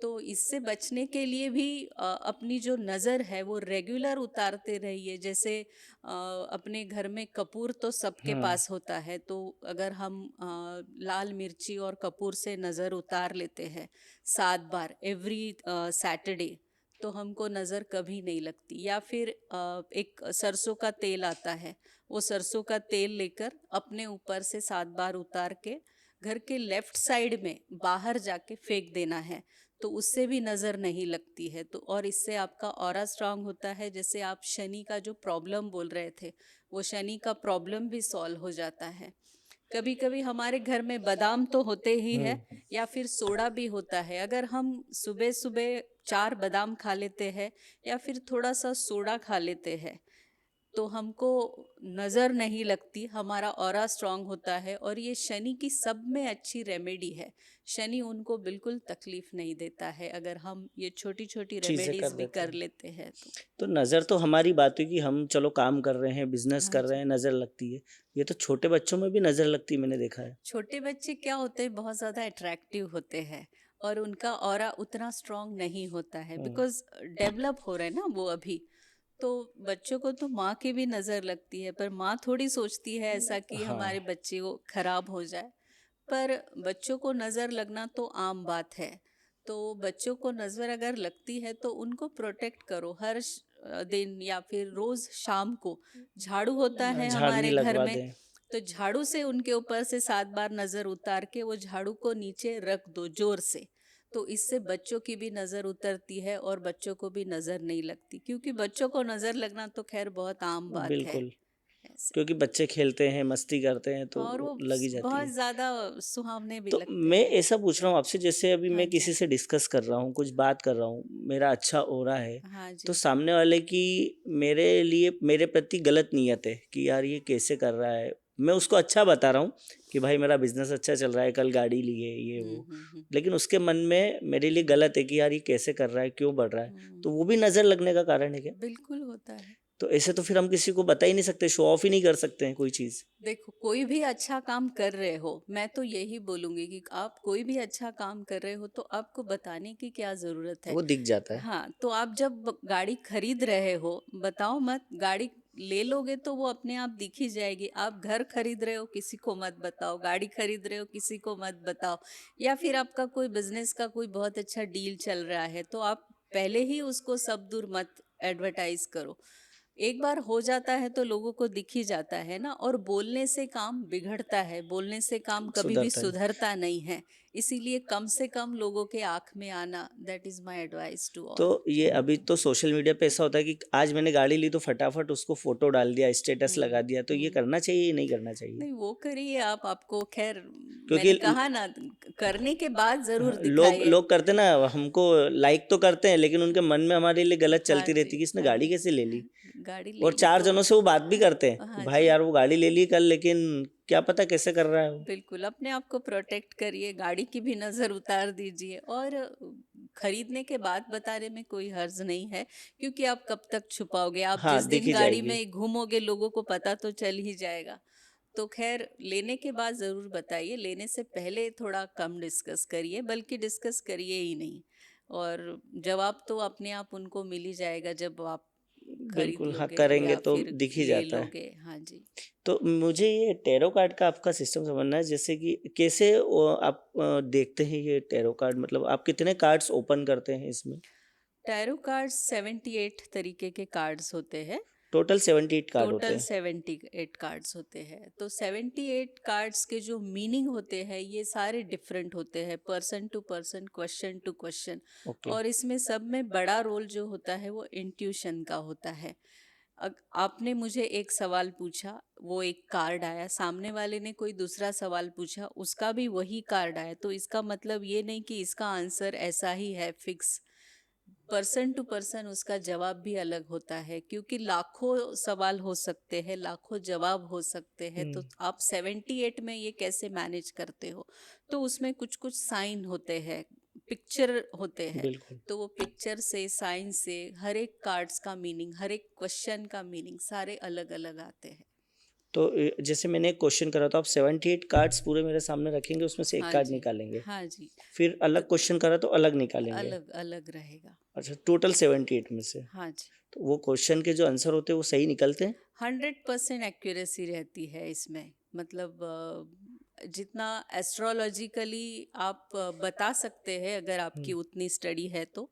तो इससे बचने के लिए भी अपनी जो नज़र है वो रेगुलर उतारते रहिए। जैसे अपने घर में कपूर तो सबके
हम्म।
पास होता है, तो अगर हम लाल मिर्ची और कपूर से नज़र उतार लेते हैं 7 बार एवरी सैटरडे, तो हमको नज़र कभी नहीं लगती। या फिर एक सरसों का तेल आता है, वो सरसों का तेल लेकर अपने ऊपर से 7 बार उतार के घर के लेफ्ट साइड में बाहर जाके फेंक देना है। तो उससे भी नज़र नहीं लगती है। तो और इससे आपका ऑरा स्ट्रांग होता है। जैसे आप शनि का जो प्रॉब्लम बोल रहे थे, वो शनि का प्रॉब्लम भी सॉल्व हो जाता है। कभी कभी हमारे घर में बादाम तो होते ही है,
हम्म।
या फिर सोडा भी होता है। अगर हम सुबह सुबह 4 बादाम खा लेते हैं, या फिर थोड़ा सा सोडा खा लेते हैं, तो हमको नज़र नहीं लगती, हमारा ऑरा स्ट्रांग होता है। और ये शनि की सब में अच्छी रेमेडी है। शनि उनको बिल्कुल तकलीफ नहीं देता है अगर हम ये छोटी छोटी
चीज़ें कर
रेमेडीज भी
देते
कर
हैं।
लेते हैं तो।
तो नज़र तो हमारी बात हुई कि हम चलो काम कर रहे हैं, बिजनेस
हाँ
कर रहे
जी।
हैं, नज़र लगती है। ये तो छोटे बच्चों में भी नज़र लगती है, मैंने देखा है।
छोटे बच्चे क्या होते हैं, बहुत ज़्यादा अट्रैक्टिव होते हैं और उनका ऑरा उतना स्ट्रांग नहीं होता है,
हम्म,
बिकॉज डेवलप हो रहे हैं ना वो अभी। तो बच्चों को तो माँ की भी नज़र लगती है, पर माँ थोड़ी सोचती है ऐसा कि
हाँ
हमारे बच्चे को खराब हो जाए। पर बच्चों को नज़र लगना तो आम बात है। तो बच्चों को नज़र अगर लगती है तो उनको प्रोटेक्ट करो हर दिन या फिर रोज़ शाम को। झाड़ू होता है
झाड़नी
हमारे घर
लगवा
में,
दें।
तो झाड़ू से उनके ऊपर से 7 बार नज़र उतार के वो झाड़ू को नीचे रख दो जोर से। तो इससे बच्चों की भी नज़र उतरती है और बच्चों को भी नज़र नहीं लगती, क्योंकि बच्चों को नज़र लगना तो खैर बहुत आम बात है
बिल्कुल,
ऐसे।
क्योंकि बच्चे खेलते हैं, मस्ती करते हैं तो
और वो
लग ही जाती
बहुत
है।
ज़्यादा सुहावने भी
तो
लगते
मैं
हैं।
ऐसा पूछ रहा हूँ आपसे, जैसे अभी
हाँ
मैं
जी।
किसी से डिस्कस कर रहा हूँ, कुछ बात कर रहा हूँ, मेरा अच्छा हो रहा है,
हाँ
तो
जी।
सामने वाले की मेरे लिए मेरे प्रति गलत नीयत है कि यार ये कैसे कर रहा है। मैं उसको अच्छा बता रहा हूँ कि भाई मेरा बिजनेस अच्छा चल रहा है, कल गाड़ी ली है, ये वो, लेकिन उसके मन में मेरे लिए गलत है कि यार ये कैसे कर रहा है, क्यों बढ़ रहा है। तो वो भी नज़र लगने का कारण है क्या?
बिल्कुल होता है।
तो ऐसे तो फिर हम किसी को बता ही नहीं सकते, शो ऑफ ही नहीं कर सकते हैं कोई चीज़।
देखो, कोई भी अच्छा काम कर रहे हो, मैं तो यही बोलूंगी कि आप कोई भी अच्छा काम कर रहे हो तो आपको बताने की क्या ज़रूरत है।
वो दिख जाता है।
हाँ, तो आप जब गाड़ी खरीद रहे हो, बताओ मत। गाड़ी ले लोगे तो वो अपने आप दिख ही जाएगी। आप घर खरीद रहे हो, किसी को मत बताओ। गाड़ी खरीद रहे हो, किसी को मत बताओ। या फिर आपका कोई बिजनेस का कोई बहुत अच्छा डील चल रहा है, तो आप पहले ही उसको सब दूर मत एडवर्टाइज करो। एक बार हो जाता है तो लोगों को दिख ही जाता है ना। और बोलने से काम बिगड़ता है, बोलने से काम कभी भी
सुधरता है।
सुधरता नहीं है। इसीलिए कम से कम लोगों के आंख में आना, that is my advice to
तो
ऑल।
ये अभी तो सोशल मीडिया पे ऐसा होता है कि आज मैंने गाड़ी ली तो फटाफट उसको फोटो डाल दिया, स्टेटस लगा दिया, तो ये
हम्म।
करना चाहिए या नहीं करना चाहिए?
नहीं, वो करिए आप। आपको खैर,
क्योंकि
मैंने कहा ना, करने के बाद जरूर
लोग
दिखाइए।
लोग करते ना, हमको लाइक तो करते हैं लेकिन उनके मन में हमारे लिए गलत
हाँ
चलती रहती
जी।
कि इसने
हाँ
गाड़ी
जी।
कैसे ले ली।
गाड़ी ले
और
ली
चार
तो।
जनों से वो बात भी करते हैं कि
हाँ
भाई
जी।
यार वो गाड़ी ले ली कल, लेकिन क्या पता कैसे कर रहा है वो।
बिल्कुल, अपने आप को प्रोटेक्ट करिए, गाड़ी की भी नज़र उतार दीजिए। और खरीदने के बाद बताने में कोई हर्ज नहीं है, क्योंकि आप कब तक छुपाओगे। आप
हाँ,
जिस
दिख
दिन
ही
गाड़ी
जाएगी।
में घूमोगे लोगों को पता तो चल ही जाएगा। तो खैर, लेने के बाद ज़रूर बताइए। लेने से पहले थोड़ा कम डिस्कस करिए, बल्कि डिस्कस करिए ही नहीं। और जवाब तो अपने आप उनको मिल ही जाएगा जब आप खरीद
बिल्कुल, हाँ,
लोगे
करेंगे
या
तो
फिर
दिख ही
ले
जाता है।
लोगे। हाँ जी।
तो मुझे ये टैरो कार्ड का आपका सिस्टम समझना है, जैसे कि कैसे आप देखते हैं ये टैरो कार्ड, मतलब आप कितने कार्ड्स ओपन करते हैं इसमें?
टैरो कार्ड्स 78 तरीके के कार्ड्स होते हैं।
टोटल 78 कार्ड होते
टोटल
हैं।
78 कार्ड्स होते हैं। तो 78 कार्ड्स के जो मीनिंग होते हैं ये सारे डिफरेंट होते हैं, person to person, question to question.
Okay.
और इसमें सब में बड़ा रोल जो होता है वो इंट्यूशन का होता है। आपने मुझे एक सवाल पूछा, वो एक कार्ड आया, सामने वाले ने कोई दूसरा सवाल पूछा, उसका भी वही कार्ड आया, तो इसका मतलब ये नहीं कि इसका आंसर ऐसा ही है फिक्स। पर्सन टू पर्सन उसका जवाब भी अलग होता है, क्योंकि लाखों सवाल हो सकते हैं, लाखों जवाब हो सकते हैं। तो आप 78 में ये कैसे मैनेज करते हो? तो उसमें कुछ कुछ साइन होते हैं, पिक्चर होते हैं।
बिल्कुल।
तो वो पिक्चर से, साइन से, हर एक कार्ड्स का मीनिंग, हर एक क्वेश्चन का मीनिंग सारे अलग अलग आते हैं।
तो जैसे मैंने एक क्वेश्चन करा तो आप 78 कार्ड्स पूरे मेरे सामने रखेंगे, उसमें से एक
हाँ
कार्ड
जी।
निकालेंगे,
हाँ जी।
फिर
तो
अलग क्वेश्चन करा तो अलग निकालेंगे।
अलग अलग रहेगा।
अच्छा, टोटल 78 में से
हाँ जी।
तो वो क्वेश्चन के जो आंसर होते हैं वो सही निकलते हैं?
100% एक्यूरेसी रहती है इसमें। मतलब जितना एस्ट्रोलॉजिकली आप बता सकते हैं, अगर आपकी उतनी स्टडी है तो।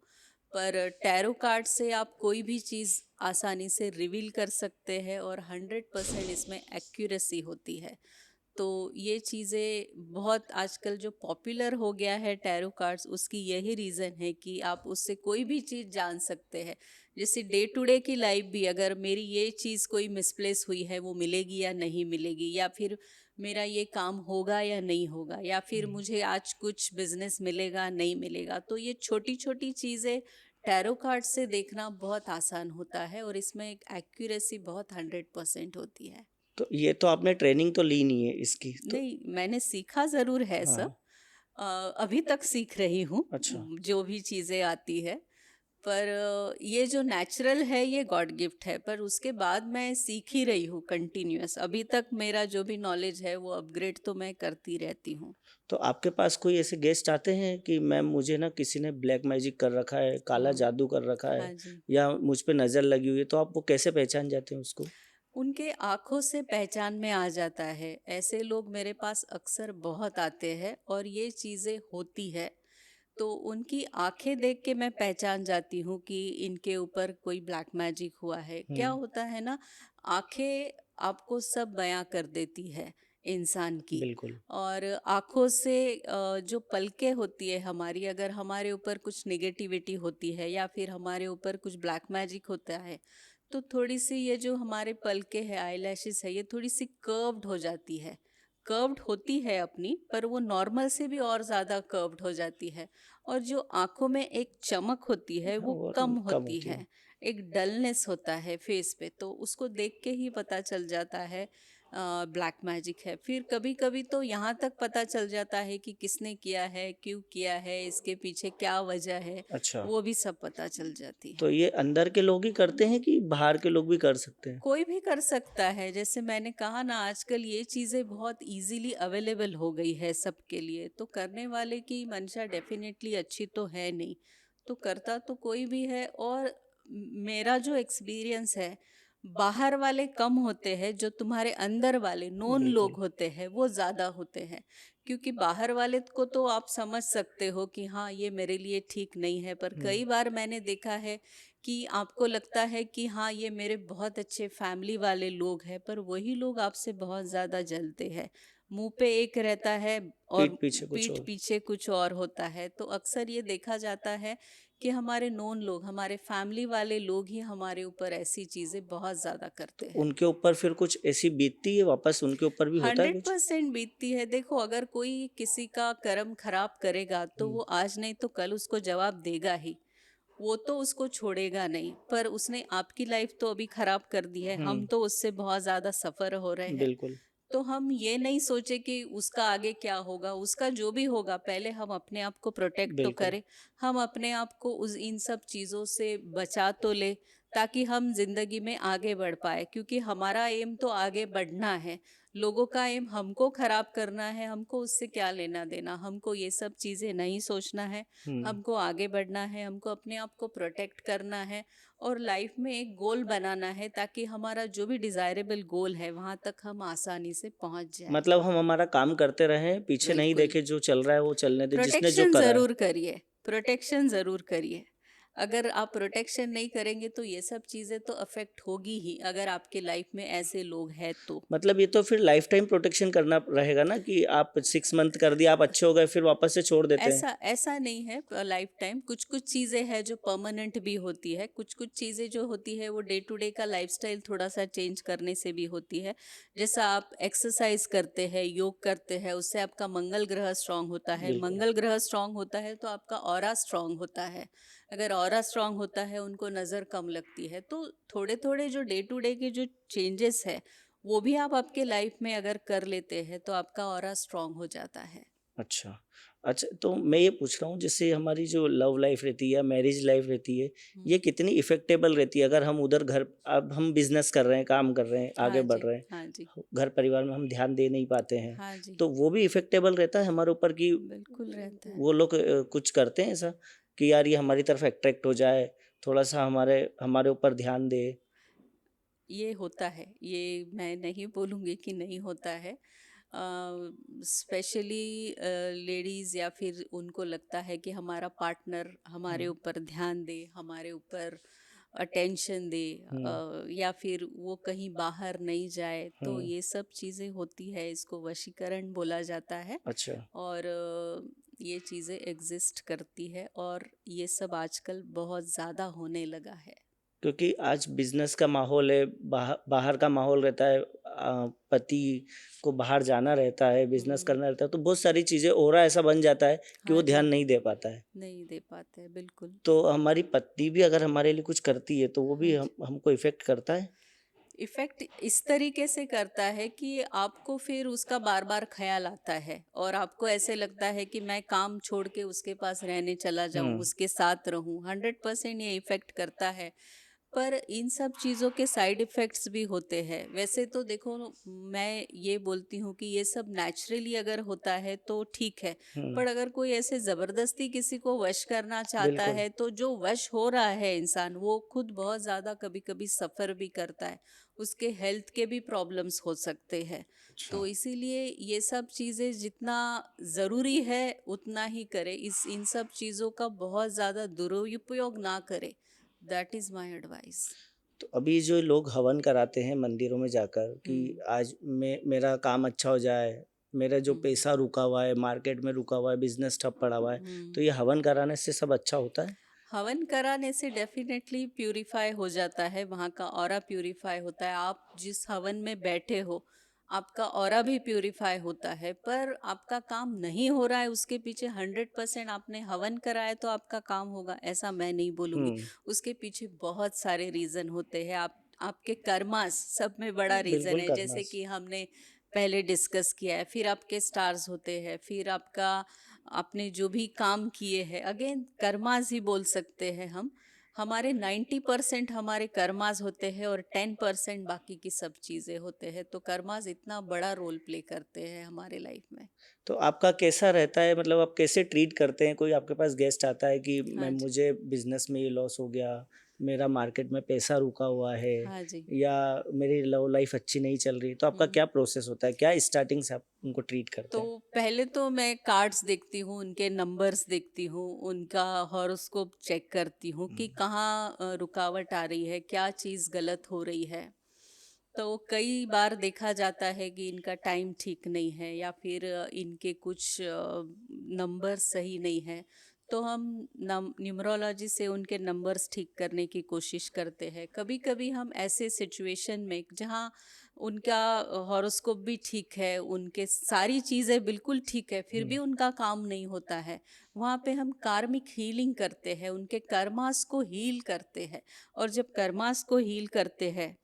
पर टैरो कार्ड से आप कोई भी चीज़ आसानी से रिवील कर सकते हैं और 100% इसमें एक्यूरेसी होती है। तो ये चीज़ें बहुत आजकल जो पॉपुलर हो गया है टैरो कार्ड्स, उसकी यही रीज़न है कि आप उससे कोई भी चीज़ जान सकते हैं। जैसे डे टू डे की लाइफ भी, अगर मेरी ये चीज़ कोई मिसप्लेस हुई है, वो मिलेगी या नहीं मिलेगी, या फिर मेरा ये काम होगा या नहीं होगा, या फिर मुझे आज कुछ बिजनेस मिलेगा नहीं मिलेगा। तो ये छोटी छोटी चीज़ें टैरो कार्ड से देखना बहुत आसान होता है और इसमें एक एक्यूरेसी बहुत 100% होती है।
तो ये तो आपने ट्रेनिंग तो ली नहीं है इसकी तो।
नहीं, मैंने सीखा ज़रूर है
हाँ।
सब। अभी तक सीख रही हूँ
अच्छा।
जो भी चीज़ें आती है। पर ये जो नेचुरल है ये गॉड गिफ्ट है, पर उसके बाद मैं सीख ही रही हूँ कंटिन्यूअस। अभी तक मेरा जो भी नॉलेज है वो अपग्रेड तो मैं करती रहती हूँ।
तो आपके पास कोई ऐसे गेस्ट आते हैं कि मैम मुझे ना किसी ने ब्लैक मैजिक कर रखा है, काला
हाँ,
जादू कर रखा है
हाँ जी।
या मुझ पे नज़र लगी हुई है, तो आप वो कैसे पहचान जाते हैं उसको?
उनके आँखों से पहचान में आ जाता है। ऐसे लोग मेरे पास अक्सर बहुत आते हैं और ये चीज़ें होती है। तो उनकी आँखें देख के मैं पहचान जाती हूँ कि इनके ऊपर कोई ब्लैक मैजिक हुआ है। क्या
हुँ,
होता है ना, आँखें आपको सब बयाँ कर देती है इंसान की।
बिल्कुल।
और आँखों से जो पलकें होती है हमारी, अगर हमारे ऊपर कुछ नेगेटिविटी होती है या फिर हमारे ऊपर कुछ ब्लैक मैजिक होता है, तो थोड़ी-सी ये जो हमारे पलके हैं, आईलैशेस है, ये थोड़ी-सी कर्व्ड हो जाती है। कर्व्ड होती है अपनी, पर वो नॉर्मल से भी और ज़्यादा कर्व्ड हो जाती है। और जो आँखों में एक चमक होती है,
हाँ,
वो
वो
कम
कम
होती
होती है।
है। एक डलनेस होता है फेस पे, तो उसको देख के ही पता चल जाता है ब्लैक मैजिक है। फिर कभी-कभी तो यहाँ तक पता चल जाता है कि किसने किया है, क्यों किया है, इसके पीछे क्या वजह है,
अच्छा,
वो भी सब पता चल जाती
तो
है।
ये अंदर के लोग ही करते हैं कि बाहर के लोग भी कर सकते हैं?
कोई भी कर सकता है। जैसे मैंने कहा ना, आजकल ये चीज़ें बहुत इजीली अवेलेबल हो गई है सबके लिए, तो करने वाले की मंशा डेफिनेटली अच्छी तो है नहीं, तो करता तो कोई भी है। और मेरा जो एक्सपीरियंस है, बाहर वाले कम होते हैं, जो तुम्हारे अंदर वाले नोन
बिल्कुल।
लोग होते हैं वो ज़्यादा होते हैं। क्योंकि बाहर वाले को तो आप समझ सकते हो कि हाँ, ये मेरे लिए ठीक नहीं है, पर
हुँ,
कई बार मैंने देखा है कि आपको लगता है कि हाँ, ये मेरे बहुत अच्छे फैमिली वाले लोग हैं, पर वही लोग आपसे बहुत ज़्यादा जलते हैं। मुंह पे एक रहता है और
पीठ पीछे कुछ
पीठ
और।
पीछे कुछ और होता है। तो अक्सर ये देखा जाता है कि हमारे नोन लोग, हमारे फैमिली वाले लोग ही हमारे ऊपर ऐसी चीज़ें बहुत ज़्यादा
तो
करते हैं।
उनके ऊपर फिर कुछ ऐसी बीतती है वापस उनके ऊपर भी होता है कुछ?
100% बीतती है। देखो, अगर कोई किसी का कर्म खराब करेगा तो
हुँ,
वो आज नहीं तो कल उसको जवाब देगा ही। वो तो उसको छोड़ेगा नहीं, पर उसने आपकी लाइफ तो अभी खराब कर दी है। हम
हुँ,
तो उससे बहुत ज़्यादा सफ़र हो रहे हैं।
बिल्कुल,
तो हम ये नहीं सोचे कि उसका आगे क्या होगा, उसका जो भी होगा, पहले हम अपने आप को प्रोटेक्ट तो
बिल्कुल।
करें। हम अपने आप को उस इन सब चीज़ों से बचा तो ले, ताकि हम ज़िंदगी में आगे बढ़ पाए। क्योंकि हमारा एम तो आगे बढ़ना है। लोगों का एम हमको खराब करना है, हमको उससे क्या लेना देना। हमको ये सब चीज़ें नहीं सोचना है।
हुँ,
हमको आगे बढ़ना है, हमको अपने आप को प्रोटेक्ट करना है और लाइफ में एक गोल बनाना है, ताकि हमारा जो भी डिज़ायरेबल गोल है वहाँ तक हम आसानी से पहुँच जाए।
मतलब हम हमारा काम करते रहें, पीछे नहीं
बिल्कुल।
देखें, जो चल रहा है वो चलने दें, जिसने जो
प्रोटेक्शन
करा है।
ज़रूर करिए, प्रोटेक्शन ज़रूर करिए। अगर आप प्रोटेक्शन नहीं करेंगे तो ये सब चीज़ें तो अफ़ेक्ट होगी ही, अगर आपके लाइफ में ऐसे लोग हैं तो।
मतलब ये तो फिर लाइफ टाइम प्रोटेक्शन करना रहेगा ना कि आप 6 मंथ कर दिया, आप अच्छे हो गए, फिर वापस से छोड़ देते हैं।
ऐसा ऐसा नहीं है लाइफ टाइम। कुछ कुछ चीज़ें हैं जो परमानेंट भी होती है, कुछ कुछ चीज़ें जो होती है वो डे टू डे का लाइफस्टाइल थोड़ा सा चेंज करने से भी होती है। जैसा आप एक्सरसाइज करते हैं, योग करते हैं, उससे आपका मंगल ग्रह स्ट्रांग होता है।
बिल्कुल।
मंगल ग्रह स्ट्रांग होता है तो आपका ऑरा स्ट्रांग होता है। अगर ऑरा स्ट्रांग होता है, उनको नज़र कम लगती है। तो थोड़े थोड़े जो डे टू डे के जो चेंजेस है, वो भी आप आपके लाइफ में अगर कर लेते हैं तो आपका ऑरा स्ट्रांग हो जाता है।
अच्छा। अच्छा, तो मैं ये पूछ रहा हूँ जैसे हमारी जो लव लाइफ़ रहती है या मैरिज लाइफ़ रहती है,
हम्म।
ये कितनी इफ़ेक्टेबल रहती है? अगर हम उधर घर अब हम बिज़नेस कर रहे हैं, काम कर रहे हैं, आगे
हाँ
बढ़
जी,
रहे हैं,
हाँ जी,
घर परिवार में हम ध्यान दे नहीं पाते हैं,
हाँ जी।
तो वो भी इफ़ेक्टेबल रहता है हमारे ऊपर कि
बिल्कुल रहता है।
वो लोग कुछ करते हैं ऐसा कि यार ये हमारी तरफ अट्रैक्ट हो जाए, थोड़ा-सा हमारे हमारे ऊपर ध्यान दे?
ये होता है, ये मैं नहीं बोलूँगी कि नहीं होता है। स्पेशली लेडीज़, या फिर उनको लगता है कि हमारा पार्टनर हमारे
हुँ,
ऊपर ध्यान दे, हमारे ऊपर अटेंशन दे,
हुँ,
या फिर वो कहीं बाहर नहीं जाए, तो
हुँ,
ये सब चीज़ें होती है। इसको वशीकरण बोला जाता है।
अच्छा।
और ये चीज़ें एग्जिस्ट करती है और ये सब आजकल बहुत ज़्यादा होने लगा है।
क्योंकि आज बिज़नेस का माहौल है, बाहर का माहौल रहता है, पति को बाहर जाना रहता है, बिजनेस
हम्म।
करना रहता है, तो बहुत सारी चीज़ें ओरा ऐसा बन जाता है कि वो
हाँ
ध्यान
जी,
नहीं दे पाता है।
नहीं दे पाते हैं बिल्कुल।
तो हमारी पत्नी भी अगर हमारे लिए कुछ करती है तो वो भी
हाँ जी,
हमको इफ़ेक्ट करता है?
इफ़ेक्ट इस तरीके से करता है कि आपको फिर उसका बार-बार ख़्याल आता है और आपको ऐसे लगता है कि मैं काम छोड़ के उसके पास रहने चला जाऊँ,
हुँ,
उसके साथ रहूँ। 100% ये इफ़ेक्ट करता है। पर इन सब चीज़ों के साइड इफ़ेक्ट्स भी होते हैं। वैसे तो देखो, मैं ये बोलती हूँ कि ये सब नेचुरली अगर होता है तो ठीक है।
हुँ,
पर अगर कोई ऐसे ज़बरदस्ती किसी को वश करना चाहता
बिल्कुल।
है तो जो वश हो रहा है इंसान, वो खुद बहुत ज़्यादा कभी-कभी सफ़र भी करता है। उसके हेल्थ के भी प्रॉब्लम्स हो सकते हैं।
अच्छा।
तो इसीलिए ये सब चीज़ें जितना ज़रूरी है उतना ही करें। इन सब चीज़ों का बहुत ज़्यादा दुरुपयोग ना करें। That is my advice.
तो अभी जो लोग हवन कराते हैं मंदिरों में जाकर कि
हुँ,
आज मेरा काम अच्छा हो जाए, मेरा जो
हुँ,
पैसा रुका हुआ है, मार्केट में रुका हुआ है, बिज़नेस ठप पड़ा हुआ है, तो
हुँ।
ये हवन कराने से सब अच्छा होता है?
हवन कराने से डेफ़िनेटली प्यूरिफ़ाई हो जाता है, वहाँ का ऑरा प्यूरिफ़ाई होता है। आप जिस हवन में बैठे हो, आपका ऑरा भी प्यूरिफ़ाई होता है, पर आपका काम नहीं हो रहा है, उसके पीछे 100% आपने हवन कराया तो आपका काम होगा, ऐसा मैं नहीं बोलूँगी।
हुँ,
उसके पीछे बहुत सारे रीज़न होते हैं। आपके कर्मास सब में बड़ा रीज़न
बिल्कुल
है,
करना
जैसे कि हमने पहले डिस्कस किया है। फिर आपके स्टार्स होते हैं, फिर आपका आपने जो भी काम किए हैं, अगेन कर्मास ही बोल सकते हैं हम। हमारे 90% हमारे कर्मास होते हैं और 10% बाकी की सब चीज़ें होते हैं, तो कर्मास इतना बड़ा रोल प्ले करते हैं हमारे लाइफ में।
तो आपका कैसा रहता है मतलब आप कैसे ट्रीट करते हैं? कोई आपके पास गेस्ट आता है कि मैं
हाँ जी।
मुझे बिज़नेस में ये लॉस हो गया, मेरा मार्केट में पैसा रुका हुआ है
हाँ जी।
या मेरी लव लाइफ़ अच्छी नहीं चल रही, तो आपका
हुँ।
क्या प्रोसेस होता है? क्या स्टार्टिंग से आप उनको ट्रीट करते
तो
हैं?
पहले तो मैं कार्ड्स देखती हूँ, उनके नंबर्स देखती हूँ, उनका हॉरोस्कोप चेक करती हूँ
हुँ,
कि कहाँ रुकावट आ रही है, क्या चीज़ गलत हो रही है। तो कई बार देखा जाता है कि इनका टाइम ठीक नहीं है या फिर इनके कुछ नंबर सही नहीं है, तो हम न्यूमरोलॉजी से उनके नंबर्स ठीक करने की कोशिश करते हैं। कभी कभी हम ऐसे सिचुएशन में जहाँ उनका हॉरोस्कोप भी ठीक है, उनके सारी चीज़ें बिल्कुल ठीक है, फिर
हुँ,
भी उनका काम नहीं होता है, वहाँ पे हम कार्मिक हीलिंग करते हैं, उनके कर्मास को हील करते हैं। और जब कर्मास को हील करते हैं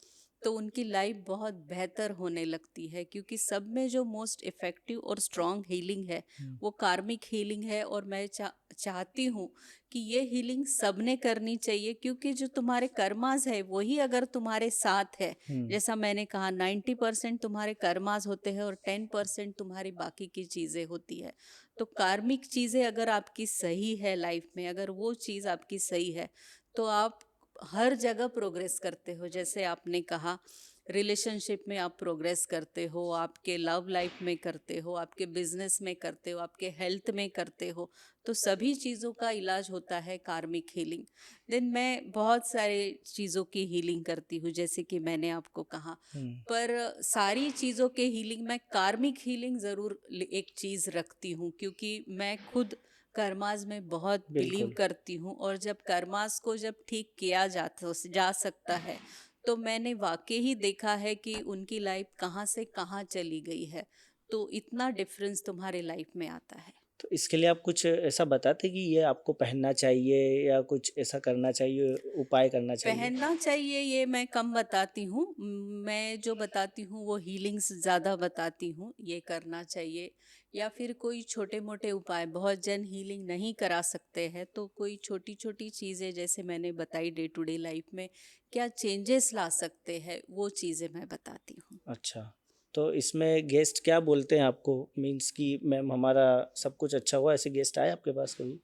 तो उनकी लाइफ बहुत बेहतर होने लगती है, क्योंकि सब में जो मोस्ट इफ़ेक्टिव और स्ट्रॉन्ग हीलिंग है
हुँ,
वो कार्मिक हीलिंग है। और मैं चाहती हूँ कि ये हीलिंग सबने करनी चाहिए, क्योंकि जो तुम्हारे कर्मास है वही अगर तुम्हारे साथ है,
हुँ।
जैसा मैंने कहा 90% तुम्हारे कर्मास होते हैं और 10% तुम्हारी बाकी की चीज़ें होती है। तो कार्मिक चीज़ें अगर आपकी सही है लाइफ में, अगर वो चीज़ आपकी सही है, तो आप हर जगह प्रोग्रेस करते हो। जैसे आपने कहा, रिलेशनशिप में आप प्रोग्रेस करते हो, आपके लव लाइफ में करते हो, आपके बिजनेस में करते हो, आपके हेल्थ में करते हो। तो सभी चीज़ों का इलाज होता है कार्मिक हीलिंग। देन मैं बहुत सारे चीज़ों की हीलिंग करती हूँ, जैसे कि मैंने आपको कहा।
हुँ,
पर सारी चीज़ों के हीलिंग में कार्मिक हीलिंग ज़रूर एक चीज़ रखती हूँ, क्योंकि मैं खुद कर्मास में बहुत बिलीव
बिल्कुल।
करती हूँ। और जब कर्मास को जब ठीक किया जा सकता है, तो मैंने वाकई ही देखा है कि उनकी लाइफ कहाँ से कहाँ चली गई है। तो इतना डिफरेंस तुम्हारे लाइफ में आता है।
तो इसके लिए आप कुछ ऐसा बताते कि ये आपको पहनना चाहिए या कुछ ऐसा करना चाहिए, उपाय करना चाहिए?
पहनना चाहिए ये मैं कम बताती हूँ। मैं जो बताती हूँ वो हीलिंग्स ज़्यादा बताती हूँ, ये करना चाहिए। या फिर कोई छोटे मोटे उपाय, बहुत जन हीलिंग नहीं करा सकते हैं, तो कोई छोटी छोटी चीज़ें जैसे मैंने बताई डे टू डे लाइफ में क्या चेंजेस ला सकते हैं, वो चीज़ें मैं बताती हूँ।
अच्छा, तो इसमें गेस्ट क्या बोलते हैं आपको? मीन्स कि मैम हमारा सब कुछ अच्छा हुआ, ऐसे गेस्ट आए आपके पास कभी?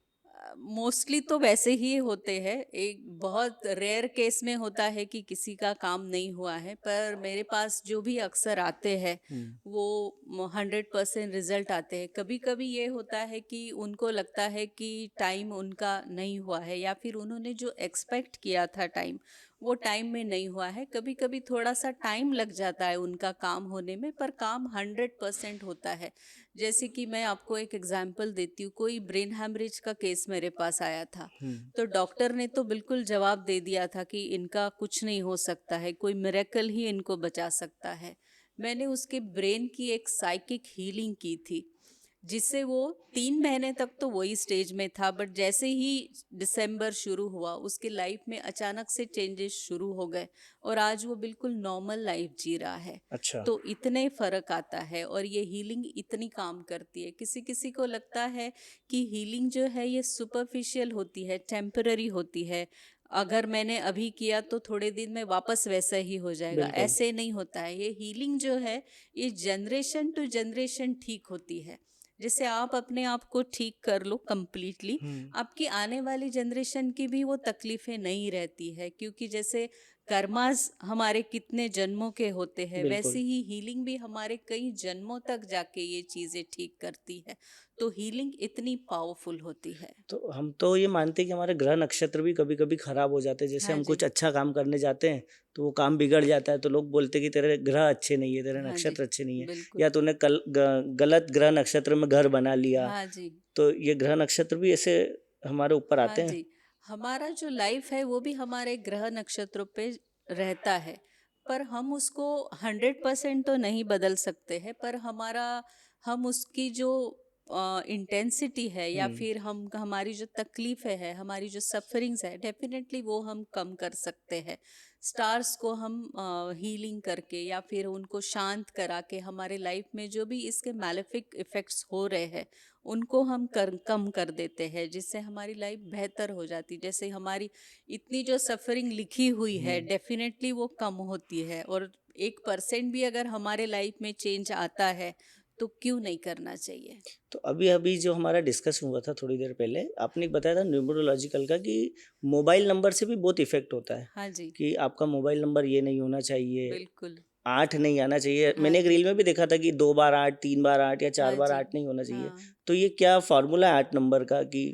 मोस्टली तो वैसे ही होते हैं। एक बहुत रेयर केस में होता है कि किसी का काम नहीं हुआ है, पर मेरे पास जो भी अक्सर आते हैं
हुँ,
वो 100% रिजल्ट आते हैं। कभी कभी ये होता है कि उनको लगता है कि टाइम उनका नहीं हुआ है, या फिर उन्होंने जो एक्सपेक्ट किया था टाइम, वो टाइम में नहीं हुआ है। कभी कभी थोड़ा सा टाइम लग जाता है उनका काम होने में, पर काम 100% होता है। जैसे कि मैं आपको एक एग्जांपल देती हूँ, कोई ब्रेन हैमरेज का केस मेरे पास आया था।
हुँ,
तो डॉक्टर ने तो बिल्कुल जवाब दे दिया था कि इनका कुछ नहीं हो सकता है, कोई मिरेकल ही इनको बचा सकता है। मैंने उसके ब्रेन की एक साइकिक हीलिंग की थी, जिससे वो 3 महीने तक तो वही स्टेज में था, बट जैसे ही दिसंबर शुरू हुआ उसके लाइफ में अचानक से चेंजेस शुरू हो गए और आज वो बिल्कुल नॉर्मल लाइफ जी रहा है।
अच्छा।
तो इतने फर्क आता है और ये हीलिंग इतनी काम करती है। किसी किसी को लगता है कि हीलिंग जो है ये सुपरफिशियल होती है, टेम्पररी होती है, अगर मैंने अभी किया तो थोड़े दिन में वापस वैसा ही हो जाएगा।
बिल्कुल।
ऐसे नहीं होता है। ये हीलिंग जो है ये जनरेशन टू जनरेशन ठीक होती है। जैसे आप अपने आप को ठीक कर लो कंप्लीटली, आपकी आने वाली जनरेशन की भी वो तकलीफें नहीं रहती है, क्योंकि जैसे कर्मास हमारे कितने जन्मों के होते हैं,
बिल्कुल।
वैसे ही हीलिंग भी हमारे कई जन्मों तक जाके ये चीजें ठीक करती है। तो हीलिंग इतनी पावरफुल होती है।
तो हम तो ये मानते हैं कि हमारे ग्रह नक्षत्र भी कभी कभी खराब हो जाते हैं। जैसे
हाँ
हम
जी।
कुछ अच्छा काम करने जाते हैं तो वो काम बिगड़ जाता है, तो लोग बोलते हैं कि तेरे ग्रह अच्छे नहीं है, तेरे
हाँ जी,
नक्षत्र अच्छे नहीं है,
बिल्कुल।
या तूने गलत ग्रह नक्षत्र में घर बना लिया।
हाँ जी।
तो ये ग्रह नक्षत्र भी ऐसे हमारे ऊपर
हाँ
आते हैं।
जी, हमारा जो लाइफ है वो भी हमारे ग्रह नक्षत्रों पे रहता है, पर हम उसको 100% तो नहीं बदल सकते हैं, पर हम उसकी जो इंटेंसिटी है या
हम्म।
फिर हम हमारी जो तकलीफें है, हमारी जो सफरिंग्स है, डेफिनेटली वो हम कम कर सकते हैं। स्टार्स को हम हीलिंग करके या फिर उनको शांत करा के हमारे लाइफ में जो भी इसके मैलेफिक इफेक्ट्स हो रहे हैं उनको हम कम कर देते हैं, जिससे हमारी लाइफ बेहतर हो जाती। जैसे हमारी इतनी जो सफरिंग लिखी हुई है डेफिनेटली वो कम होती है, और 1% भी अगर हमारे लाइफ में चेंज आता है तो क्यों नहीं करना चाहिए।
तो अभी अभी जो हमारा डिस्कशन हुआ था थोड़ी देर पहले, आपने बताया था न्यूमरोलॉजिकल का कि मोबाइल नंबर से भी बहुत इफेक्ट होता है,
हाँ जी,
कि आपका मोबाइल नंबर ये नहीं होना चाहिए,
बिल्कुल।
8 नहीं आना चाहिए।
हाँ
मैंने एक
जी,
रील में भी देखा था कि 2 बार 8, 3 बार 8 या 4
हाँ
बार
जी,
8 नहीं होना चाहिए।
हाँ।
तो ये क्या फ़ॉर्मूला है 8 नंबर का कि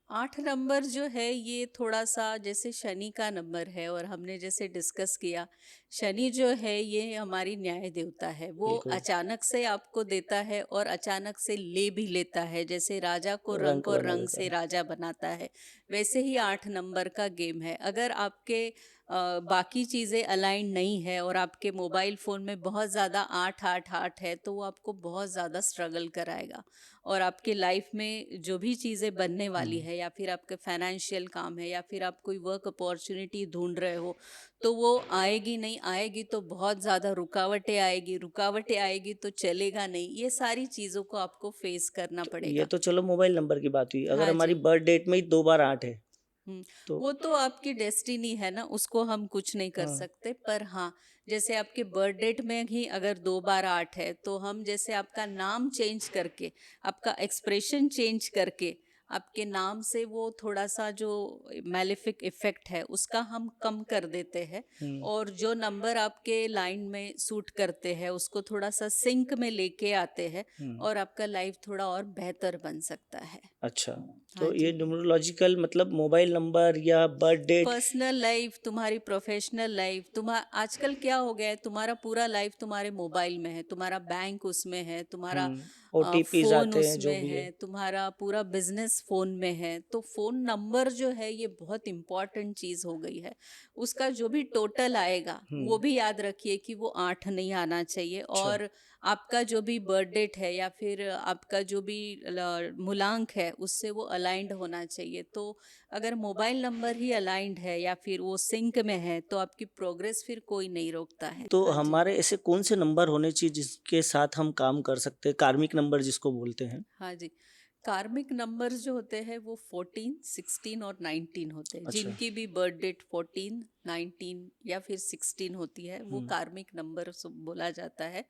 8 नंबर जो है ये थोड़ा सा जैसे शनि का नंबर है, और हमने जैसे डिस्कस किया, शनि जो है ये हमारी न्याय देवता है। वो
बिल्कुल
अचानक से आपको देता है और अचानक से ले भी लेता है। जैसे राजा को
रंक
रंग और
बना
रंग
देता
से
है।
राजा बनाता है, वैसे ही 8 नंबर का गेम है। अगर आपके बाकी चीज़ें अलाइन नहीं है और आपके मोबाइल फ़ोन में बहुत ज़्यादा 8 8 8 है, तो वो आपको बहुत ज़्यादा स्ट्रगल कराएगा, और आपके लाइफ में जो भी चीज़ें बनने वाली है, या फिर आपके फाइनेंशियल काम है, या फिर आप कोई वर्क अपॉर्चुनिटी ढूंढ रहे हो, तो वो आएगी नहीं, आएगी तो बहुत ज़्यादा रुकावटें आएगी तो चलेगा नहीं। ये सारी चीज़ों को आपको फेस करना
ये
पड़ेगा।
तो चलो मोबाइल नंबर की बात हुई। अगर
हाँ
हमारी
जी।
बर्थ डेट में ही 2 बार 8 है
हम्म,
तो
वो तो आपकी डेस्टिनी है ना, उसको हम कुछ नहीं कर
हाँ।
सकते। पर हाँ, जैसे आपके बर्थ डेट में ही अगर 2 बार 8 है, तो हम जैसे आपका नाम चेंज करके, आपका एक्सप्रेशन चेंज करके, आपके नाम से वो थोड़ा सा जो मैलिफिक इफेक्ट है उसका हम कम कर देते हैं,
हुँ।
और जो नंबर आपके लाइन में सूट करते हैं उसको थोड़ा सा सिंक में लेके आते हैं,
हुँ।
और आपका लाइफ थोड़ा और बेहतर बन सकता है।
अच्छा,
हाँ
तो ये
जी।
न्यूमरोलॉजिकल मतलब मोबाइल नंबर या बर्थ डेट।
पर्सनल लाइफ, तुम्हारी प्रोफेशनल लाइफ, तुम्हारा आजकल क्या हो गया है, तुम्हारा पूरा लाइफ तुम्हारे मोबाइल में है, तुम्हारा बैंक उसमें है, तुम्हारा
ओटीपीज़
फोन
आते हैं जो
उसमें
भी है।
है, तुम्हारा पूरा बिजनेस फोन में है। तो फोन नंबर जो है ये बहुत इंपॉर्टेंट चीज हो गई है। उसका जो भी टोटल आएगा वो भी याद रखिए कि वो 8 नहीं आना चाहिए,
अच्छा।
और आपका जो भी बर्थ डेट है या फिर आपका जो भी मूलांक है उससे वो अलाइंड होना चाहिए। तो अगर मोबाइल नंबर ही अलाइंड है या फिर वो सिंक में है तो आपकी प्रोग्रेस फिर कोई नहीं रोकता है।
तो
हाँ जी।
हमारे ऐसे कौन से नंबर होने चाहिए जिसके साथ हम काम कर सकते हैं, कार्मिक नंबर जिसको बोलते हैं?
हाँ जी, कार्मिक नंबर्स जो होते हैं वो 14, 16 और 19 होते हैं।
अच्छा।
जिनकी भी बर्थ डेट 14, 19 या फिर 16 होती है वो
हुँ।
कार्मिक नंबर बोला जाता है।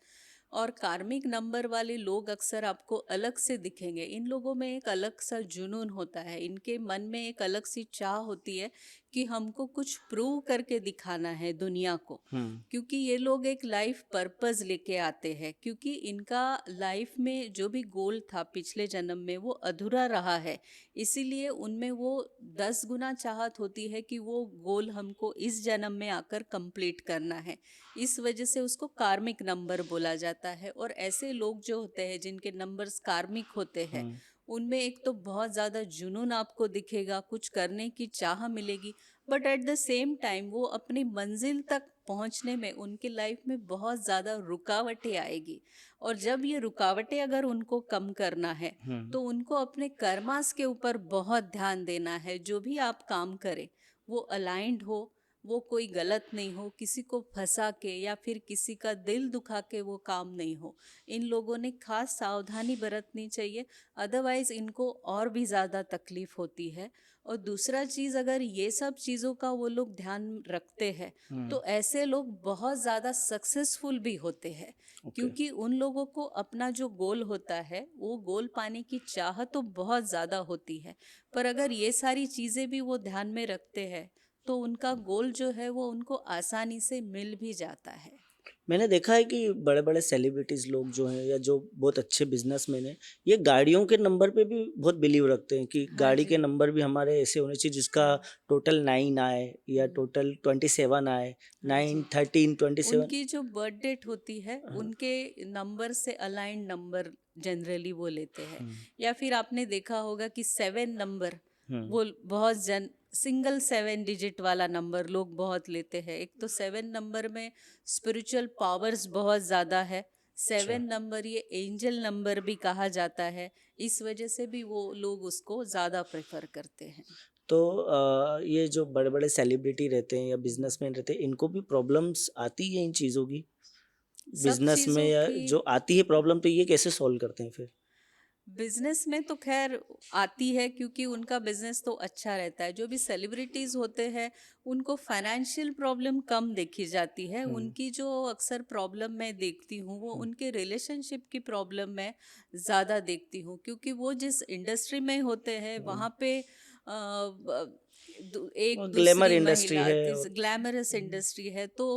और कार्मिक नंबर वाले लोग अक्सर आपको अलग से दिखेंगे। इन लोगों में एक अलग सा जुनून होता है, इनके मन में एक अलग सी चाह होती है कि हमको कुछ प्रूव करके दिखाना है दुनिया को।
हुँ।
क्योंकि ये लोग एक लाइफ पर्पस लेके आते हैं, क्योंकि इनका लाइफ में जो भी गोल था पिछले जन्म में वो अधूरा रहा है, इसीलिए उनमें वो 10 गुना चाहत होती है कि वो गोल हमको इस जन्म में आकर कंप्लीट करना है। इस वजह से उसको कार्मिक नंबर बोला जाता है। और ऐसे लोग जो होते हैं जिनके नंबर्स कार्मिक होते हैं,
हुँ।
उनमें एक तो बहुत ज़्यादा जुनून आपको दिखेगा, कुछ करने की चाह मिलेगी, but at the same time वो अपनी मंजिल तक पहुंचने में उनकी लाइफ में बहुत ज़्यादा रुकावटें आएगी। और जब ये रुकावटें अगर उनको कम करना है तो उनको अपने कर्मास के ऊपर बहुत ध्यान देना है। जो भी आप काम करें वो अलाइंड हो, वो कोई गलत नहीं हो, किसी को फंसा के या फिर किसी का दिल दुखा के वो काम नहीं हो। इन लोगों ने खास सावधानी बरतनी चाहिए, अदरवाइज इनको और भी ज़्यादा तकलीफ होती है। और दूसरा चीज़, अगर ये सब चीज़ों का वो लोग ध्यान रखते हैं तो ऐसे लोग बहुत ज़्यादा सक्सेसफुल भी होते हैं। क्योंकि उन लोगों को अपना जो गोल होता है वो गोल पाने की चाह तो बहुत ज़्यादा होती है, पर अगर ये सारी चीज़ें भी वो ध्यान में रखते हैं तो उनका गोल जो है वो उनको आसानी से मिल भी जाता है।
मैंने देखा है कि बड़े बड़े सेलिब्रिटीज़ लोग जो हैं या जो बहुत अच्छे बिजनेसमैन हैं, ये गाड़ियों के नंबर पे भी बहुत बिलीव रखते हैं कि
हाँ
गाड़ी के
जी।
नंबर भी हमारे ऐसे होने चाहिए जिसका टोटल 9 आए या टोटल 27 आए,
हाँ
9
जी।
13 27।
उनकी जो बर्थ डेट होती है उनके नंबर से अलाइंड नंबर जनरली वो लेते हैं। या फिर आपने देखा होगा कि 7 नंबर वो बहुत सिंगल 7 डिजिट वाला नंबर लोग बहुत लेते हैं। एक तो 7 नंबर में स्पिरिचुअल पावर्स बहुत ज़्यादा है। 7 नंबर ये एंजल नंबर भी कहा जाता है, इस वजह से भी वो लोग उसको ज़्यादा प्रेफर करते हैं।
तो ये जो बड़े बड़े सेलिब्रिटी रहते हैं या बिजनेसमैन रहते हैं, इनको भी प्रॉब्लम्स आती है इन चीज़ों की
सब
बिजनेस में,
चीज़ों
या
की
जो आती है प्रॉब्लम तो ये कैसे सॉल्व करते हैं फिर?
बिजनेस में तो खैर आती है, क्योंकि उनका बिजनेस तो अच्छा रहता है। जो भी सेलिब्रिटीज होते हैं उनको फाइनेंशियल प्रॉब्लम कम देखी जाती है। उनकी जो अक्सर प्रॉब्लम मैं देखती हूँ वो उनके रिलेशनशिप की प्रॉब्लम मैं ज़्यादा देखती हूँ, क्योंकि वो जिस इंडस्ट्री में होते हैं वहाँ पे एक
ग्लैमर
दूसरी
इंडस्ट्री
महिला,
है
ग्लैमरस इंडस्ट्री है, तो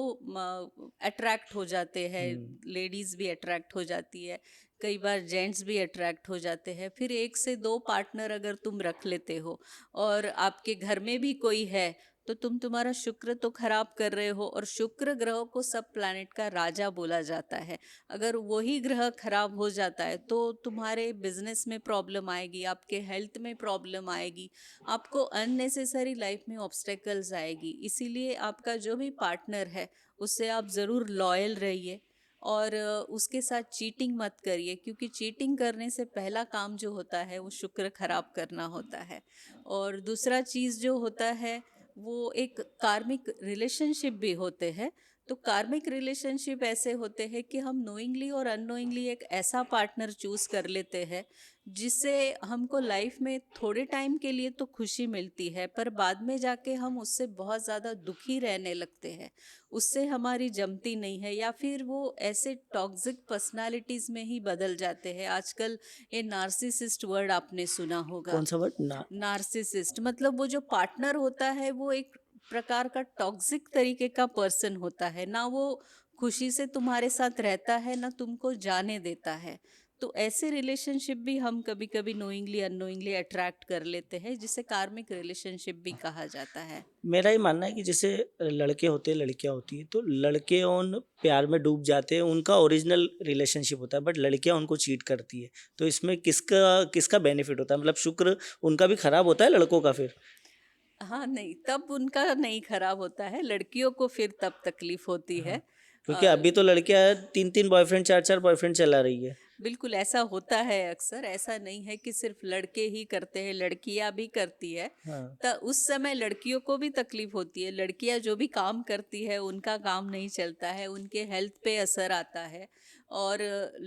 अट्रैक्ट हो जाते हैं, लेडीज भी अट्रैक्ट हो जाती है, कई बार जेंट्स भी अट्रैक्ट हो जाते हैं। फिर 1 से 2 पार्टनर अगर तुम रख लेते हो और आपके घर में भी कोई है तो तुम तुम्हारा शुक्र तो खराब कर रहे हो। और शुक्र ग्रह को सब प्लैनेट का राजा बोला जाता है। अगर वही ग्रह खराब हो जाता है तो तुम्हारे बिजनेस में प्रॉब्लम आएगी, आपके हेल्थ में प्रॉब्लम आएगी, आपको अननेसेसरी लाइफ में ऑब्स्टेकल्स आएगी। इसीलिए आपका जो भी पार्टनर है उससे आप ज़रूर लॉयल रहिए और उसके साथ चीटिंग मत करिए, क्योंकि चीटिंग करने से पहला काम जो होता है वो शुक्र खराब करना होता है। और दूसरा चीज़ जो होता है वो एक कार्मिक रिलेशनशिप भी होते हैं। तो कार्मिक रिलेशनशिप ऐसे होते हैं कि हम नोइंगली और अननोइंगली एक ऐसा पार्टनर चूज कर लेते हैं जिससे हमको लाइफ में थोड़े टाइम के लिए तो खुशी मिलती है, पर बाद में जाके हम उससे बहुत ज़्यादा दुखी रहने लगते हैं, उससे हमारी जमती नहीं है, या फिर वो ऐसे टॉक्सिक पर्सनालिटीज़ में ही बदल जाते हैं। आजकल ये नार्सिसिस्ट वर्ड आपने सुना होगा।
कौन सा वर्ड ना?
नार्सिसिस्ट मतलब वो जो पार्टनर होता है वो एक प्रकार का टॉक्सिक तरीके का पर्सन होता है, ना वो खुशी से तुम्हारे साथ रहता है ना तुमको जाने देता है। तो ऐसे रिलेशनशिप भी हम कभी कभी नोइंगली अननोइंगली अट्रैक्ट कर लेते हैं, जिसे कार्मिक रिलेशनशिप भी कहा जाता है।
मेरा ये मानना है कि जैसे लड़के होते हैं लड़कियां होती है, तो लड़के उन प्यार में डूब जाते हैं, उनका ओरिजिनल रिलेशनशिप होता है, बट लड़कियां उनको चीट करती है। तो इसमें किसका किसका बेनिफिट होता है? मतलब शुक्र उनका भी खराब होता है लड़कों का फिर?
हाँ, नहीं, तब उनका नहीं खराब होता है, लड़कियों को फिर तब तकलीफ होती है।
क्योंकि अभी तो लड़कियां 3 3 बॉयफ्रेंड 4 4 बॉयफ्रेंड चला रही है।
बिल्कुल ऐसा होता है अक्सर। ऐसा नहीं है कि सिर्फ लड़के ही करते हैं, लड़कियां भी करती है।
हाँ।
तो उस समय लड़कियों को भी तकलीफ होती है। लड़कियां जो भी काम करती है उनका काम नहीं चलता है, उनके हेल्थ पे असर आता है। और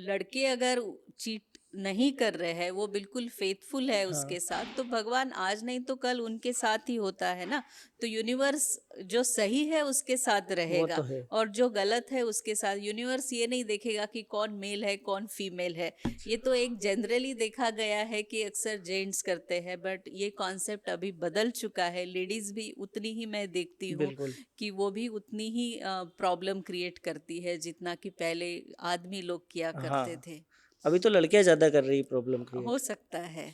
लड़के अगर चीट नहीं कर रहे हैं, वो बिल्कुल फेथफुल है उसके साथ, तो भगवान आज नहीं तो कल उनके साथ ही होता है ना। तो यूनिवर्स जो सही है उसके साथ
वो
रहेगा
तो है।
और जो गलत है उसके साथ। यूनिवर्स ये नहीं देखेगा कि कौन मेल है कौन फीमेल है। ये तो एक जनरली देखा गया है कि अक्सर जेंट्स करते हैं, बट ये कॉन्सेप्ट अभी बदल चुका है। लेडीज भी उतनी ही मैं देखती हूँ
बिल्कुल।
कि वो भी उतनी ही प्रॉब्लम क्रिएट करती है जितना कि पहले आदमी लोग किया करते
हाँ,
थे।
अभी तो लड़कियां ज़्यादा कर रही प्रॉब्लम
हो
क्रिएट।
सकता है।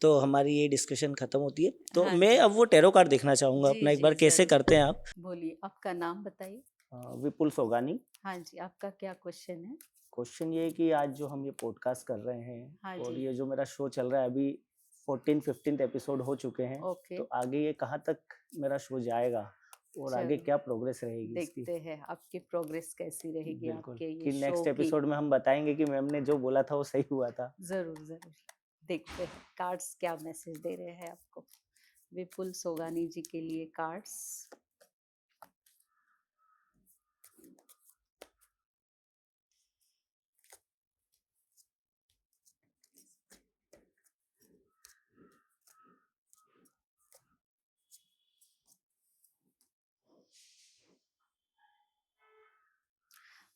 तो हमारी ये डिस्कशन ख़त्म होती है, तो
हाँ
मैं
जी।
अब वो टैरो कार्ड देखना चाहूँगा
जी
अपना, एक
जी
बार कैसे
जरूर।
करते हैं आप?
बोलिए, आपका नाम बताइए।
विपुल सोगानी।
हाँ जी, आपका क्या क्वेश्चन है?
क्वेश्चन ये है कि आज जो हम ये पॉडकास्ट कर रहे हैं
हाँ
और
जी।
ये जो मेरा शो चल रहा है अभी 14-15 एपिसोड हो चुके हैं,
ओके,
तो आगे ये कहाँ तक मेरा शो जाएगा और आगे
चलो
क्या प्रोग्रेस रहेगी इसकी।
देखते हैं आपकी प्रोग्रेस कैसी रहेगी
बिल्कुल,
आपके ये
कि
शो
नेक्स्ट
की।
एपिसोड में हम बताएंगे कि मैम ने जो बोला था वो सही हुआ था।
ज़रूर, ज़रूर। देखते हैं कार्ड्स क्या मैसेज दे रहे हैं आपको। विपुल सोगानी जी के लिए कार्ड्स।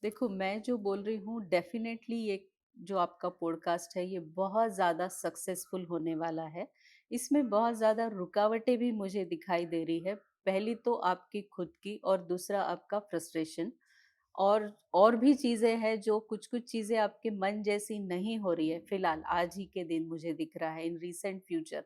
देखो मैं जो बोल रही हूँ डेफिनेटली ये जो आपका पॉडकास्ट है ये बहुत ज़्यादा सक्सेसफुल होने वाला है। इसमें बहुत ज़्यादा रुकावटें भी मुझे दिखाई दे रही है। पहली तो आपकी खुद की और दूसरा आपका फ्रस्ट्रेशन और भी चीज़ें हैं जो कुछ-कुछ चीज़ें आपके मन जैसी नहीं हो रही है फ़िलहाल आज ही के दिन मुझे दिख रहा है इन रीसेंट फ्यूचर।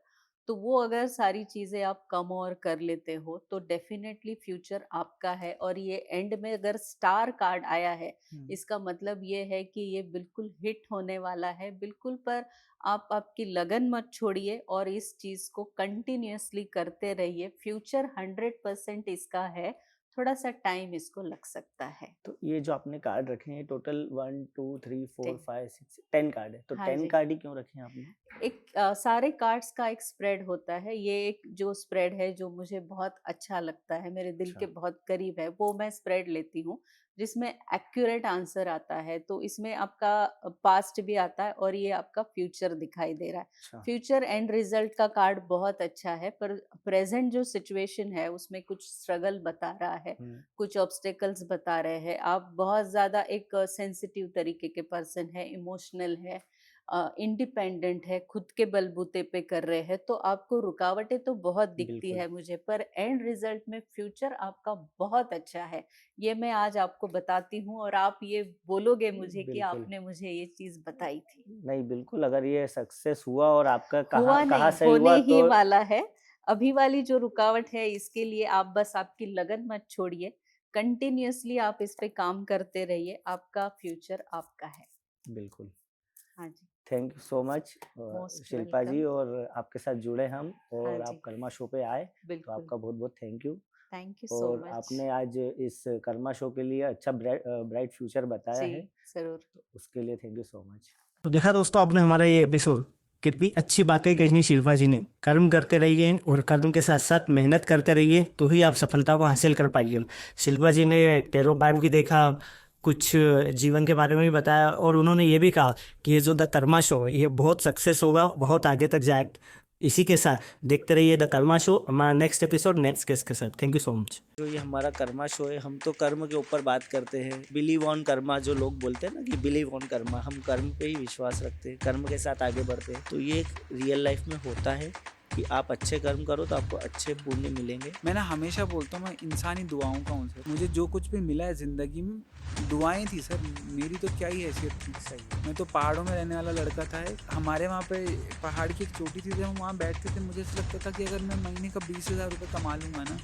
तो वो अगर सारी चीज़ें आप कम और कर लेते हो तो डेफ़िनेटली फ्यूचर आपका है और ये एंड में अगर स्टार कार्ड आया है, इसका मतलब ये है कि ये बिल्कुल हिट होने वाला है बिल्कुल पर आप आपकी लगन मत छोड़िए और इस चीज़ को कंटिन्यूअसली करते रहिए। फ्यूचर 100% इसका है, थोड़ा-सा टाइम इसको लग सकता है।
तो ये जो आपने कार्ड रखे हैं टोटल 1 2 3 4
टे
5 6 10 कार्ड है, तो
हाँ
10
जी।
कार्ड ही क्यों रखे हैं आपने?
एक सारे कार्ड्स का एक स्प्रेड होता है। ये एक जो स्प्रेड है जो मुझे बहुत अच्छा लगता है, मेरे दिल के
अच्छा।
बहुत करीब है, वो मैं स्प्रेड लेती हूँ, जिसमें एक्यूरेट आंसर आता है। तो इसमें आपका पास्ट भी आता है और ये आपका फ्यूचर दिखाई दे रहा है।
अच्छा।
फ्यूचर एंड रिजल्ट का कार्ड बहुत अच्छा है, पर प्रेज़ेंट जो सिचुएशन है उसमें कुछ स्ट्रगल बता रहा है,
हुँ।
कुछ ऑब्स्टेकल्स बता रहे हैं। आप बहुत ज़्यादा एक सेंसिटिव तरीके के पर्सन हैं, इमोशनल है, इंडिपेंडेंट है, खुद के बलबूते पे कर रहे हैं, तो आपको रुकावटें तो बहुत दिखती
बिल्कुल।
है मुझे, पर एंड रिजल्ट में फ्यूचर आपका बहुत अच्छा है। ये मैं आज आपको बताती हूँ और आप ये बोलोगे मुझे कि
बिल्कुल।
आपने मुझे ये चीज़ बताई थी।
नहीं, बिल्कुल अगर ये सक्सेस हुआ और आपका कहाँ
हुआ
कहाँ
नहीं,
सही
होने
हुआ
ही
तो
वाला है। अभी वाली जो रुकावट है इसके लिए आप बस आपकी लगन मत छोड़िए, कंटिन्यूअसली आप इस पे काम करते रहिए, आपका फ्यूचर आपका है।
बिल्कुल।
हाँ जी,
thank you so much
most
Shilpa ji,
welcome.
और आपके साथ जुड़े हम
हाँ
और आप
जी,
कर्मा शो पे आए, तो
बिल्कुल।
आपका बहुत-बहुत थैंक यू।
थैंक यू सो
और
मच।
आपने आज इस कर्मा शो के लिए अच्छा ब्राइट फ्यूचर बताया
जी,
है,
ज़रूर।
तो उसके लिए थैंक यू सो मच।
तो देखा दोस्तों आपने हमारा ये एपिसोड, कितनी अच्छी बातें कही शिल्पा जी ने। कर्म करते रहिए और कर्म के साथ साथ मेहनत करते रहिए तो ही आप सफलता को हासिल कर पाइए। शिल्पा जी ने टैरो कार्ड भी देखा, कुछ जीवन के बारे में भी बताया और उन्होंने ये भी कहा कि ये जो द कर्मा शो है ये बहुत सक्सेस होगा, बहुत आगे तक जाए। इसी के साथ देखते रहिए द कर्मा शो, हमारा नेक्स्ट एपिसोड नेक्स्ट गेस्ट के साथ। Thank you so much.
जो ये हमारा कर्मा शो है, हम तो कर्म के ऊपर बात करते हैं, बिलीव ऑन कर्मा जो लोग बोलते हैं ना कि बिलीव ऑन कर्मा, हम कर्म पे ही विश्वास रखते हैं, कर्म के साथ आगे बढ़ते हैं। तो ये एक रियल लाइफ में होता है कि आप अच्छे कर्म करो तो आपको अच्छे पुण्य मिलेंगे।
मैं ना हमेशा बोलता हूँ मैं इंसानी दुआओं का हूँ सर। मुझे जो कुछ भी मिला है ज़िंदगी में दुआएं थी सर, मेरी तो क्या ही हैसियत थी।
सही।
मैं तो पहाड़ों में रहने वाला लड़का था। हमारे वहाँ पे पहाड़ की एक चोटी थी, जब हम वहाँ बैठते थे मुझे ऐसा लगता था कि अगर मैं महीने का 20,000 रुपये कमा लूँगा ना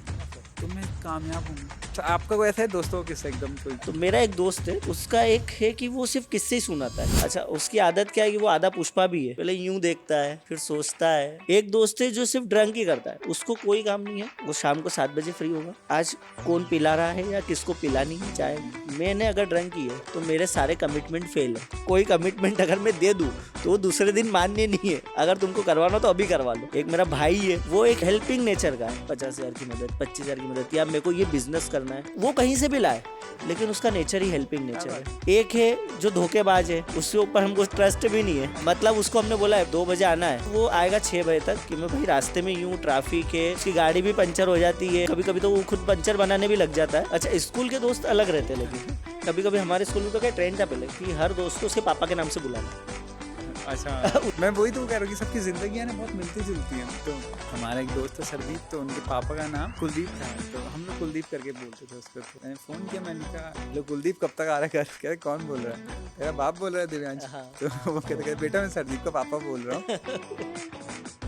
तो मैं कामयाब हूँ। तो आपका कोई ऐसा है दोस्तों किस्सा एकदम कोई?
तो मेरा एक दोस्त है, उसका एक है कि वो सिर्फ किस्से ही सुनाता है। अच्छा, उसकी आदत क्या है कि वो आधा पुष्पा भी है, पहले यूं देखता है फिर सोचता है। एक दोस्त है जो सिर्फ ड्रंक ही करता है, उसको कोई काम नहीं है, वो शाम को 7 बजे फ्री होगा, आज कौन पिला रहा है या किसको पिलानी है चाय। मैंने अगर ड्रंक की है तो मेरे सारे कमिटमेंट फेल है। कोई कमिटमेंट अगर मैं दे दूं तो वो दूसरे दिन मान्य नहीं है। अगर तुमको करवाना तो अभी करवा लो। एक मेरा भाई है, वो एक हेल्पिंग नेचर का है, 50,000 की मदद, 25,000 की मदद, या मेरे को ये बिजनेस करना है, वो कहीं से भी लाए, लेकिन उसका नेचर ही हेल्पिंग नेचर है। एक है जो धोखेबाज है, उसके ऊपर हमको ट्रस्ट भी नहीं है। मतलब उसको हमने बोला है 2 बजे आना है, वो आएगा 6 बजे तक कि मैं भाई रास्ते में यूं ट्रैफिक है, उसकी गाड़ी भी पंचर हो जाती है, कभी कभी तो वो खुद पंचर बनाने भी लग जाता है। अच्छा, स्कूल के दोस्त अलग रहते हैं, लेकिन कभी कभी हमारे स्कूल में तो क्या ट्रेंड था पहले कि हर दोस्त को उसके पापा के नाम से बुलाना।
अच्छा मैं वही तो कह रहा हूँ कि सबकी ज़िंदगियाँ ना बहुत मिलती जुलती हैं। तो हमारा एक दोस्त था सरदीप, तो उनके पापा का नाम कुलदीप था, तो हम लोग कुलदीप करके बोलते थे उसको। तो मैंने फ़ोन किया, मैंने कहा लो कुलदीप कब तक आ रहा है घर? कह रहे कौन बोल रहा है? मेरा बाप बोल रहा है दिव्यांश।
हाँ।
तो वो कहते बेटा मैं सरदीप का पापा बोल रहा हूँ।